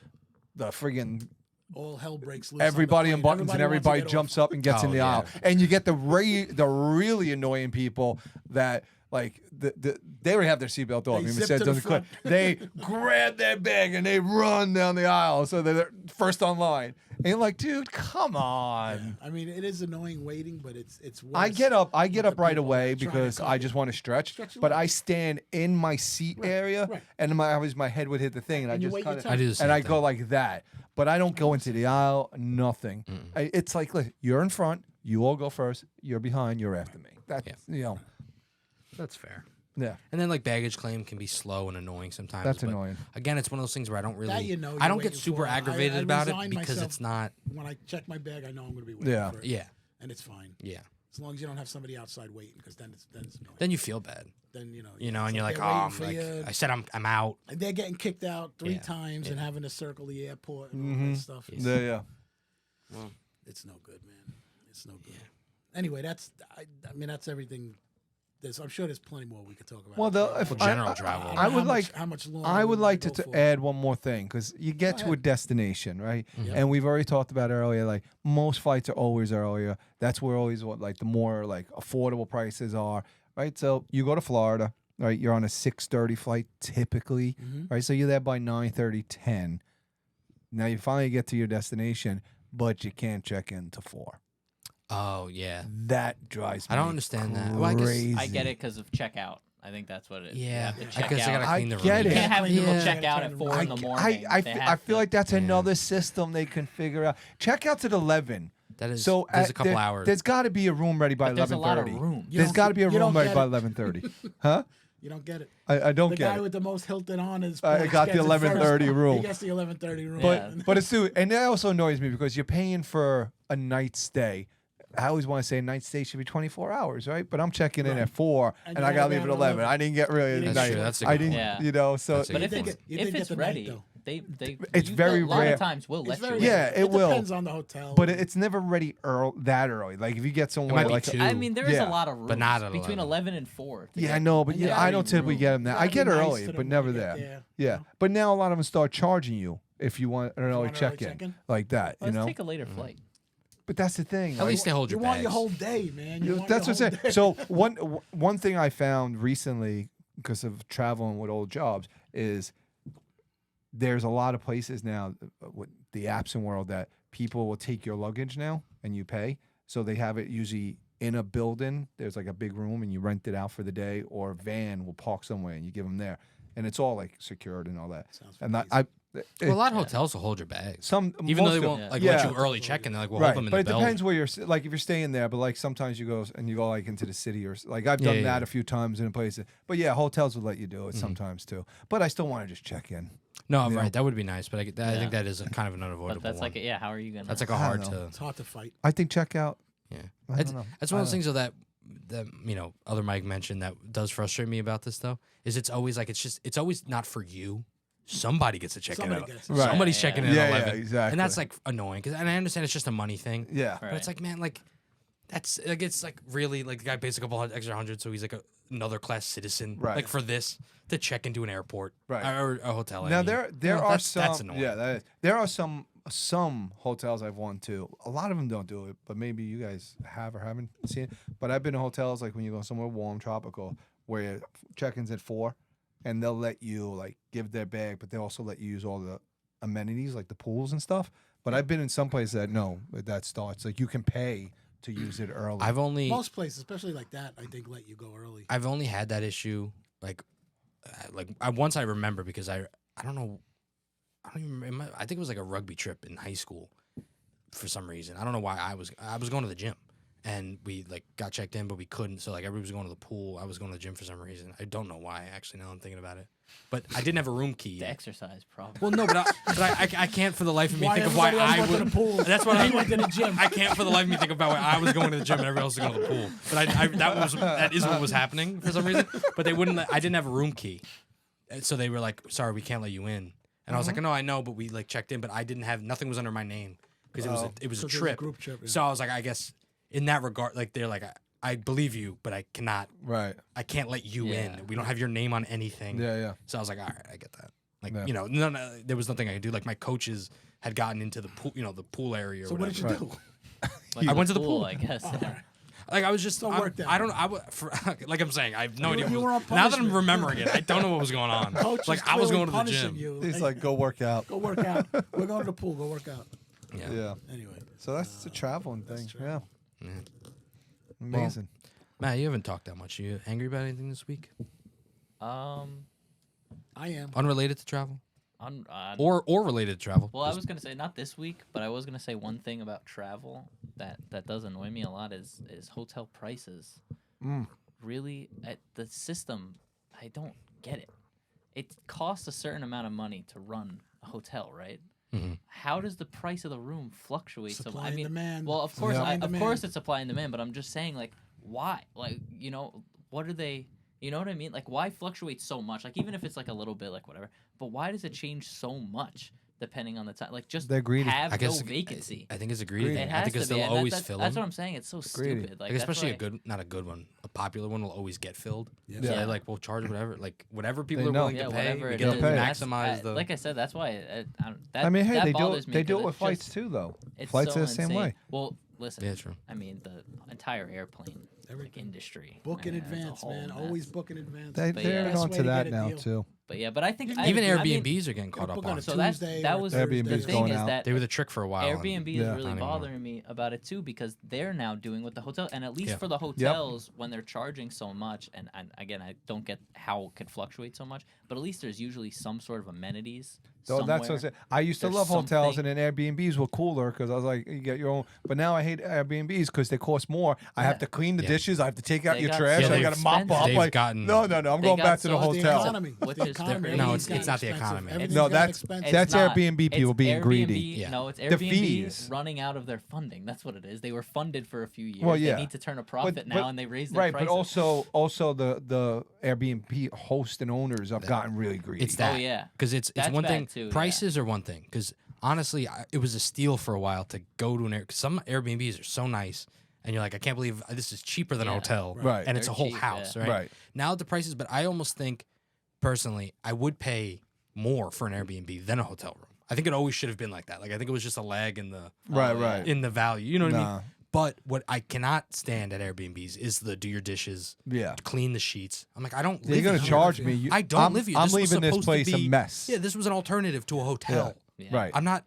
The friggin' all hell breaks loose. everybody on the plane. unbuttons and everybody wants to get jumps off. up and gets Oh, in the yeah. aisle, and you get the really annoying people that like they already have their seatbelt off. They Even zip said to the doesn't clip. front. They grab their bag and they run down the aisle, so they're first online. And you're like, dude, come on. I mean, it is annoying waiting, but it's worse. I get up with the right people away that are trying to because cut I you. just want to stretch. Stretch your But leg. I stand in my seat area, right. and my head would hit the thing, and I And you just wait your kind turn. I do the of same and I thing. go like that. But I don't go into the aisle. Nothing. It's like, listen, you're in front. You all go first. You're behind. You're after me. That's That's fair. yeah. And then like baggage claim can be slow and annoying sometimes. That's but annoying. Again, it's one of those things where I don't really. That you know I you're don't get waiting super for. aggravated I about it resign because myself. it's not. When I check my bag, I know I'm going to be waiting Yeah. for it. Yeah. And it's fine. Yeah. As long as you don't have somebody outside waiting, because then it's annoying. Then you feel bad. Then You know, it's and you're like, they're oh, waiting I'm for like, you, I said I'm out. and they're getting kicked out three Yeah. times and having to circle the airport and all that stuff. It's, Yeah. it's no good, man. It's no good. Anyway, I mean, that's everything. I'm sure there's plenty more we could talk about. Well, if general I, travel. I would how much longer I would we like go to for. add one more thing because you get Go to a ahead. destination, right? Mm-hmm. And we've already talked about earlier. Like most flights are always earlier. That's where always what like the more like affordable prices are, right? So you go to Florida, right? You're on a 6:30 flight typically, right? So you're there by 9:30, 10. Now you finally get to your destination, but you can't check in till 4. Oh yeah. That drives me I don't understand that. Well, I guess- crazy. I get it because of checkout. I think that's what it is. You Yeah. have to I check guess I out. gotta clean the room. get You it. can't have people Yeah. check out at 4 in the morning. I They feel have to- like that's Yeah. another system they can figure out. Check out's at 11. That is. So there's a at- couple hours. There's got to be a room ready by But there's a lot of 11:30. room. You There's don't- got to be a you don't room ready get by it. 11:30. Huh? You don't get it. I don't The get guy it. with the most Hilton on his I points got the gets it 11:30 first. room. He gets the 11:30 room. Yeah. But it's too, and that also annoys me because you're paying for a night stay. I always want to say a night stay should be 24 hours, right? But I'm checking in Right. at 4, And and you I gotta gotta be leave at out at 11. 11. I didn't get really That's night. true. That's a I good didn't, point. Yeah. you know. So That's a But good if point. it's You did if get it's the night, ready, though. they It's very a lot rare. of times will let It's you. very in. Yeah, it will. depends on the hotel. but it's never ready that early. Like if you get somewhere might be like 2. I mean, there is Yeah. a lot of rooms But not at between 11. 11 and 4. to Yeah, I get- know, but And yeah, you I gotta don't be typically rude. get them there. You I gotta get be nice early, to but them never when you there. get there. Yeah, but now a lot of them start charging you if you want an early want an early check-in, check-in? like that. Let's you know, take a later flight. but that's the thing. At like- least they hold You your want bags. your whole day, man. You want That's your what I'm saying. whole day. So one thing I found recently because of traveling with old jobs is there's a lot of places now with the apps and world that people will take your luggage now and you pay. So they have it usually in a building. There's like a big room and you rent it out for the day, or a van will park somewhere and you give them there, and it's all like secured and all that. Sounds And amazing. Well, a lot of hotels will hold your bags. most Even though they of- won't Yeah. like Yeah. let you early check in, they're like, we'll right, hold them in but the it building. depends where you're like if you're staying there. But like sometimes you go like into the city or like I've done Yeah, that yeah. a few times in a place. But yeah, hotels will let you do it sometimes too. But I still want to just check in. No, you right. know. That would be nice, but I Yeah. think that is a kind of an unavoidable But that's one. like, yeah, how are you gonna? That's like a I don't hard know. to. It's hard to fight. I think checkout. Yeah, I it's, don't know. that's one of those things though that other Mike mentioned that does frustrate me about this though is it's always like it's always not for you. Somebody gets to check Somebody in. gets it. Right. Somebody's Yeah, checking yeah. in Yeah, at yeah, 11, exactly. and that's like annoying and I understand it's just a money thing. Yeah. Right. But it's like, man, like that's like it's like really like the guy pays a couple extra hundred, so he's like another class citizen, Right. like for this to check into an airport, Right. or a hotel. I Now mean. there You know, are that's some annoying. yeah that is. There are some hotels I've won to. A lot of them don't do it, but maybe you guys have or haven't seen it. But I've been to hotels like when you go somewhere warm, tropical, where check-ins at 4, and they'll let you like give their bag, but they also let you use all the amenities like the pools and stuff. But I've been in some places that no, that starts like you can pay to use it early. I've only Most places, especially like that, I think let you go early. I've only had that issue once I remember because I don't know I don't even remember, I think it was like a rugby trip in high school. for some reason. I don't know why I was going to the gym. And we like got checked in, but we couldn't. So like everybody was going to the pool. I was going to the gym for some reason. I don't know why. Actually, now I'm thinking about it. But I didn't have a room key. The exercise problem. Well, no, but I can't for the life of me think of why everybody else I went to would. the pool. That's what I went to the gym. I can't for the life of me think about why I was going to the gym and everybody else was going to the pool. But that is what was happening for some reason. But they wouldn't. I didn't have a room key, and so they were like, "Sorry, we can't let you in." And I was like, "No, I know, but we like checked in, but I didn't have nothing was under my name because it was a trip." Group trip. Yeah. So I was like, I guess in that regard, like they're like, I believe you, but I cannot. Right. I can't let you Yeah. in. We don't have your name on anything. Yeah. So I was like, all right, I get that. Like, Yeah. you know, no, there was nothing I could do. Like my coaches had gotten into the pool, the pool area. Or So what did you whatever. do? Like I went to the pool. I guess. Like I was just, So worked out. I don't, like I'm saying, I have no idea. you what were was- on now that I'm punishment. remembering it, I don't know what was going on. Coach Like is I was clearly going to the punishing gym. You. He's Hey, like, go work out. go work out. We're going to the pool. Go work out. Yeah. Anyway, So that's the traveling thing. Yeah. Yeah. Amazing. Matt, you haven't talked that much. You angry about anything this week? I am. Unrelated to travel, On, or related to travel? well, I was gonna say not this week, but I was gonna say one thing about travel that does annoy me a lot is hotel prices. Really, the system, I don't get it. It costs a certain amount of money to run a hotel, right? How does the price of the room fluctuate so Supply much? I and mean, demand. well, of course, Supply and of demand. course, it's supply and demand. But I'm just saying, like, why? Like, what are they? You know what I mean? Like, why fluctuate so much? Like, even if it's like a little bit, like whatever. But why does it change so much depending on the time? Like, just They're greedy. have I guess no vacancy. I think it's a greedy Greedy. thing. It I has think to it's be. they'll and always that's, fill that's them. what I'm saying. It's so Greedy. stupid. Like, Like especially that's why, not a good one, a popular one will always get filled. Yeah. So Yeah. they like will charge whatever, like whatever people They are know. willing yeah, to pay. whatever we it get is. to pay. maximize the. Like I said, that's why. I mean, hey, that they do bothers it. me They do 'cause it with it's flights just- too, though. It's Flights so are the same insane. way. Well, listen. Yeah, true. I mean, the entire airplane like, Everything. industry. Book in I mean, it's a advance, whole man. mess. Always book in advance. They're But yeah. Best on way to to that get a now deal. too. But yeah, but I think Even I mean, Airbnbs are getting caught up book on on it. a so that's Tuesday that or was Airbnb's the thing going is out. that They were the trick for a while. and- Airbnb Yeah. is really Not anymore. bothering me about it too because they're now doing with the hotel, and at least Yeah. for the hotels when they're charging so much, and again I don't get how it could fluctuate so much, but at least there's usually some sort of amenities. So that's what I'm somewhere. saying. I used to There's love hotels, something- and then Airbnbs were cooler because I was like, you get your own. But now I hate Airbnbs because they cost more. I have to clean the Yeah. dishes. I have to take out They your got trash. so I got to mop expensive. up. They've Like, gotten- no. I'm They going got back to the so The hotel. economy. Which The is economy. No, Everything's it's not the expensive. economy. Everything's No, gotten that's- expensive. that's not. Airbnb people It's being greedy. Airbnb- Yeah. No, it's The Airbnb fees. running out of their funding. That's what it is. They were funded for a few years. Well, yeah. They need to turn a profit now, and they raise their right, prices. but also the Airbnb hosts and owners have gotten really greedy. It's that. Oh, yeah. Because it's That's one bad thing. too, yeah. Prices are one thing. Because honestly, it was a steal for a while to go to an air. Some Airbnbs are so nice, and you're like, I can't believe this is cheaper than a Yeah. hotel, Right. And it's They're a whole cheap, house, yeah. right? Right. Now the prices, but I almost think, personally, I would pay more for an Airbnb than a hotel room. I think it always should have been like that. Like I think it was just a lag in the right, Oh, right. in the value. You know what I Nah. mean? But what I cannot stand at Airbnbs is the do your dishes, Yeah. clean the sheets. I'm like, I don't. You're live gonna here. charge me. You- I don't I'm- live here. I'm This was leaving this supposed to place a be- mess. Yeah, this was an alternative to a hotel. Yeah. Right. I'm not.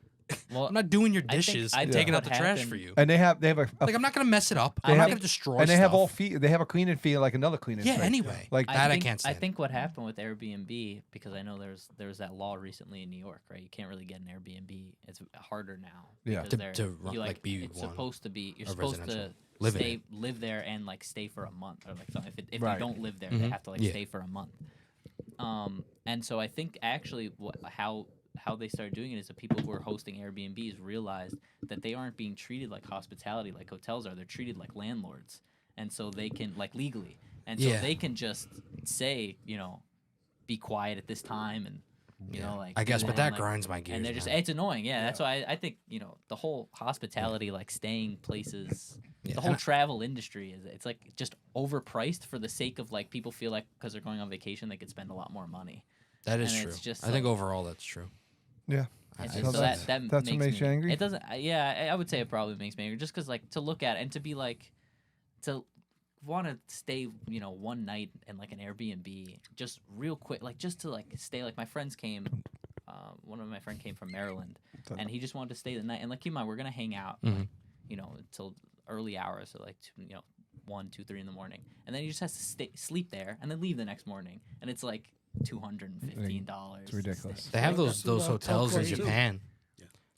Well, I'm not doing your I think- dishes I and think taking out what the trash happened- for you. And they have a Like I'm not gonna mess it up. They I'm not have- gonna destroy. and they have stuff. all fee. They have a cleaning fee like another cleaning Yeah. fee. Anyway, Like that think, I can't stand. I think what happened with Airbnb, because I know there was that law recently in New York, right? You can't really get an Airbnb. It's harder now. Yeah. because To- they're- to run- you, like, be it's one supposed to be. You're or supposed to residential. Live in live there and like stay for a month, or like so if Right. you don't live there, they Mhm. have to like Yeah. stay for a month. And so I think actually how they started doing it is the people who are hosting Airbnbs realized that they aren't being treated like hospitality like hotels are. They're treated like landlords, and so they can like legally, and so Yeah. they can just say, be quiet at this time, and you know, like I guess, do but that, that like, grinds my gears. and they're just man. it's annoying. Yeah, that's why I think the whole hospitality, like staying places, Yeah, the and whole I- travel industry it's like just overpriced for the sake of like people feel like because they're going on vacation they could spend a lot more money. That is and true. it's just I think like- overall that's true. Yeah. It's I- just, so that's- that that's what makes you me, angry? It doesn't. Yeah, I would say it probably makes me angry, just because like to look at it and to be like to want to stay, one night in like an Airbnb, just real quick, like just to like stay. Like my friends came, one of my friends came from Maryland, and he just wanted to stay the night. And like, keep in mind, we're gonna hang out, Mhm. until early hours, so like 1, 2, 3 in the morning, and then he just has to sleep there and then leave the next morning, and it's like $215. It's ridiculous. They have Yeah, those that's what hotels in Hotel Crazy. Japan. Yeah.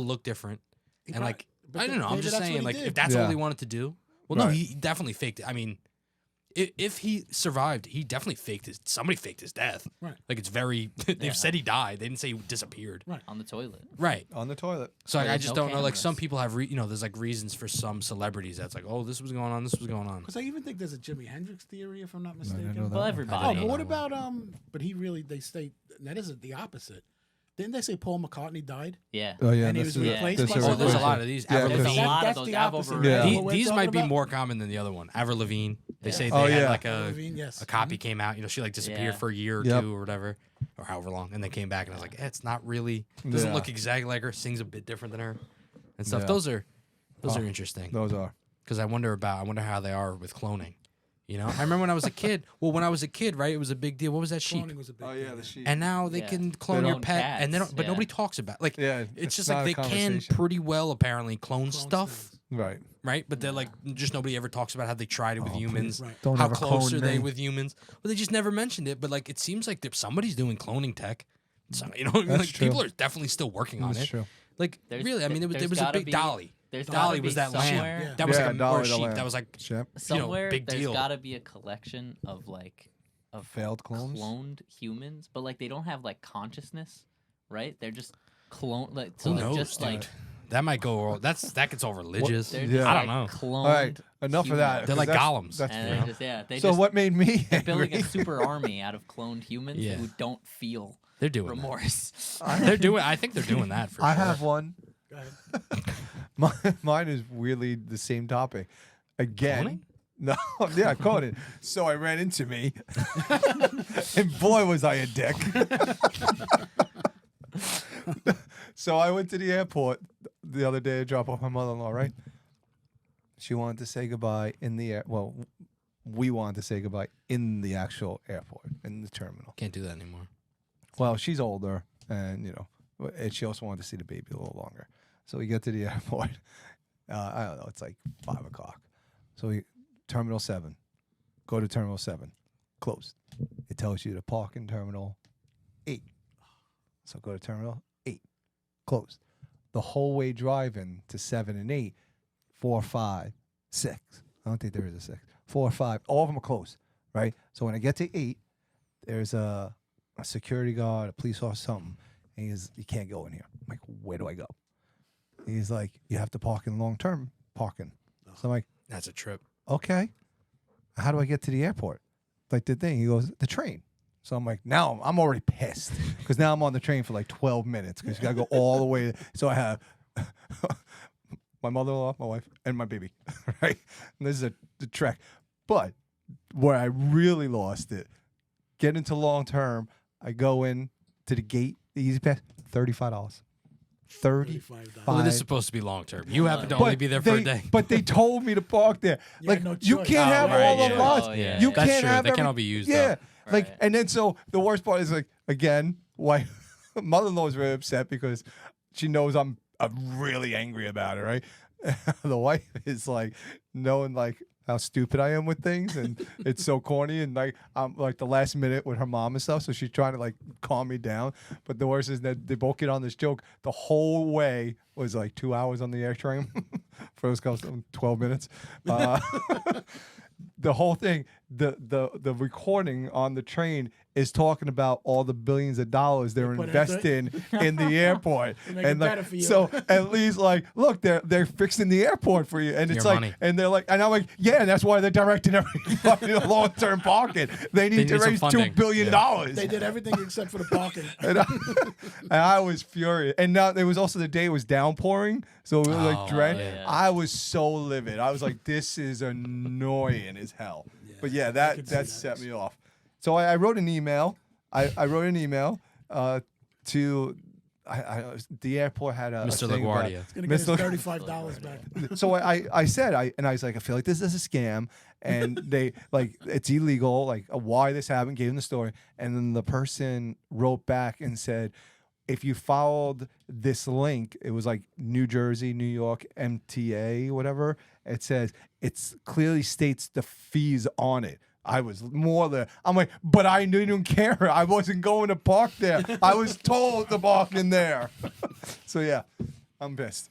it'll look different. He And prob- like, but I don't know. I'm maybe just that's what saying, he like, did. if that's all Yeah. he wanted to do, well, no, Right. he definitely faked it. I mean, if he survived, he definitely somebody faked his death. Right. Like it's very. They've said he died. They didn't say he disappeared. Right. On the toilet. Right. On the toilet. So I There's just no don't know. Like some cameras. people have, there's like reasons for some celebrities that's like, oh, this was going on, this was going on. Because I even think there's a Jimi Hendrix theory, if I'm not I mistaken. know that Well, one. everybody. Oh, know but what that one. about But he really, they say that is the opposite. Didn't they say Paul McCartney died? Yeah. Oh yeah, And he this was is replaced this by is Oh, there's a Right. lot of these. Yeah, Avril because- There's a Lavigne. lot of That's those the Avril opposite. Lavigne. Yeah. What we're These might talking be about? more common than the other one. Avril Lavigne. They say Oh, they yeah. had like Avril a Lavigne, yes. a copy came out. She like disappeared Yeah. for a year or Yep. two or whatever, or however long, and then came back and I was like, it's not really. Doesn't Yeah. look exactly like her. Sings a bit different than her, and stuff. Yeah. Those are Oh. interesting Those are. because I wonder how they are with cloning. I remember when I was a kid. Well, when I was a kid, right, it was a big deal. What was that sheep? Cloning was a big Oh yeah, thing, the sheep. And now they Yeah. can clone your clone pet, and they don't. cats, But yeah. nobody talks about like. Yeah, It's just not like a they can conversation. pretty well apparently clone Clone stuff, things. Right. right? But they're like just nobody ever talks about how they tried it with Oh, humans. please. Right. Don't How ever close clone are they me. with humans? Well, they just never mentioned it. But like it seems like somebody's doing cloning tech. So, what I mean? That's Like true. people are definitely still working on That's it. true. Like There's- really, I mean, there there's was a gotta big be- Dolly. There's Dolly gotta was be that lamb. somewhere- Yeah. That was Yeah, like a Dolly or the sheep. lamb. That was like Yep. Somewhere big there's deal. got to be a collection of of Failed clones? cloned humans, but like they don't have like consciousness, right? They're just clone like Who they're knows, just dude? like that might go. That gets all religious. they're Yeah. just, I like, don't know. Cloned All right, enough of that. humans. They're like 'cause golems. That's And fair. they're just they So just what made me they're building a angry- super army out of cloned humans Yeah. who don't feel They're doing. That. remorse. They're doing. I think they're doing that for I sure. have one. Go ahead. Mine is weirdly the same topic. Again. Cloning? No, yeah, Conan. So I ran into me, and boy was I a dick. So I went to the airport the other day to drop off my mother-in-law. Right? She wanted to say goodbye in the air. Well, we wanted to say goodbye in the actual airport, in the terminal. Can't do that anymore. Well, she's older, and and she also wanted to see the baby a little longer. So we get to the airport. I don't know. It's like 5 o'clock. So we Terminal 7. Go to Terminal 7. Closed. It tells you to park in Terminal 8. So go to Terminal 8. Closed. The whole way driving to 7 and 8, 4, 5, 6. I don't think there is a 6. 4, 5. All of them are closed, right? So when I get to 8, there's a security guard, a police officer, something. And he's, you can't go in here. I'm like, where do I go? He's like, you have to park in long-term parking. So I'm like, That's a trip. okay, how do I get to the airport? Like the thing, he goes, the train. So I'm like, now I'm already pissed because now I'm on the train for like 12 minutes because you got to go all the way. So I have my mother-in-law, my wife, and my baby, right? And this is the trek. But where I really lost it, get into long-term, I go in to the gate, the easy pass, $35. $35. Well, it is $35. supposed to be long term. You happen to But only be there for a they- day. But they told me to park there. You Like had no you choice. can't Oh, have right, all yeah. the lots. Oh, yeah, You yeah. That's can't true. have They can't every- all be used Yeah, up. like Right. and then so the worst part is like again, why mother-in-law is very upset because she knows I'm really angry about it, right? The wife is like knowing like how stupid I am with things and it's so corny and like I'm like the last minute with her mom and stuff, so she's trying to like calm me down. But the worst is that they both get on this joke. The whole way was like 2 hours on the air train. First comes 12 minutes. The whole thing, the recording on the train is talking about all the billions of dollars they're put into investing in the airport, To make it like better for you. so at least like look they're fixing the airport for you, and it's Your like money. and they're like and I'm like yeah, and that's why they're directing everybody to long-term parking. They need to need some raise funding. $2 billion. They did everything except for the parking. And I was furious. And now there was also the day it was downpouring, so it was Oh, like dread. yeah. I was so livid. I was like, this is annoying as hell. But yeah, I that could see that that. set me off. So I wrote an email. I wrote an email to the airport had a Mr. thing about- LaGuardia. He's gonna get his Mr. $35 back. So I said and I was like, I feel like this is a scam, and they like it's illegal, like why this happened, gave them the story, and then the person wrote back and said, if you followed this link, it was like New Jersey, New York, MTA, whatever. It says it's clearly states the fees on it. I was I'm like, but I didn't care. I wasn't going to park there. I was told to park in there. So yeah, I'm pissed.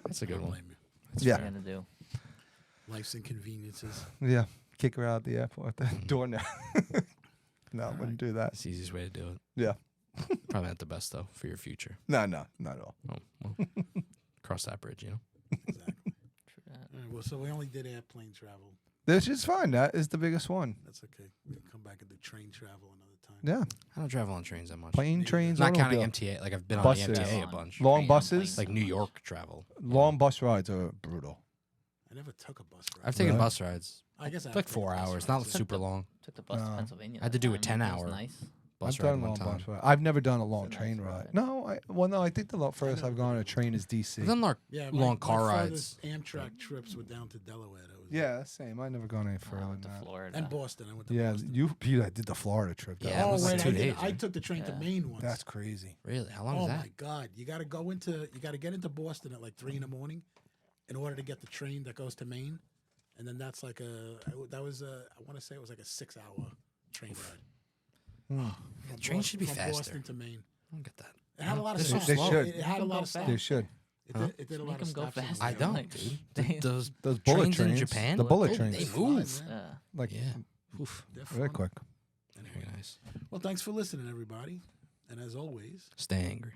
That's a good one. Blame you. Yeah. What are you gonna do? Life's inconveniences. Yeah. Kick her out the airport, the door now. No, wouldn't do that. That's the easiest way to do it. Yeah. Probably not the best though for your future. No, not at all. Oh, well, cross that bridge, you know. Exactly. True that. All right, well, so we only did airplane travel. This is fine. That is the biggest one. That's okay. We can come back and do train travel another time. Yeah. I don't travel on trains that much. Plane, trains, Not counting automobile. MTA. Like I've been Buses. on the MTA a On bunch. Long train and buses? plane Like so New much. York travel. Long bus rides are brutal. I never took a bus ride. I've taken Really? bus rides. I guess I It's like have taken 4 bus hours, rides, not yeah. super long. Took the bus to No. Pennsylvania. I had to that do a time, it 10-hour was nice. Bus I've ride done one long time. bus ride. I've never done a long It's a train nice ride. ride. No, I think the furthest I've gone on a train is DC. I've done like Yeah, long car rides. furthest Amtrak trips were down to Delaware. That was Yeah, same. I've never gone any I further than went to that. Florida. and Boston. I went to Yeah, Boston. Peter did the Florida trip. That Yeah, it Oh was was like wait, 2 I, did, days, I right? took the train to Yeah. Maine once. That's crazy. Really? How long Oh is that? my God! You got to get into Boston at like 3 in the morning, in order to get the train that goes to Maine, and then that's like I want to say it was like a 6-hour train ride. From train should be from faster. Boston to Maine. I don't get that. It had a lot of They're so stops. They slow. should. It had a Make lot them of go They stops. should. It did a lot Make of 'em go stops. on fast. the I way. don't, Like, dude. they- Those Those bullet trains in trains, Japan, the bullet oh, trains. they Fun, move. man. Yeah. Like Yeah. Oof. They're very fun. quick. Very nice. Well, thanks for listening, everybody. And as always, Stay angry.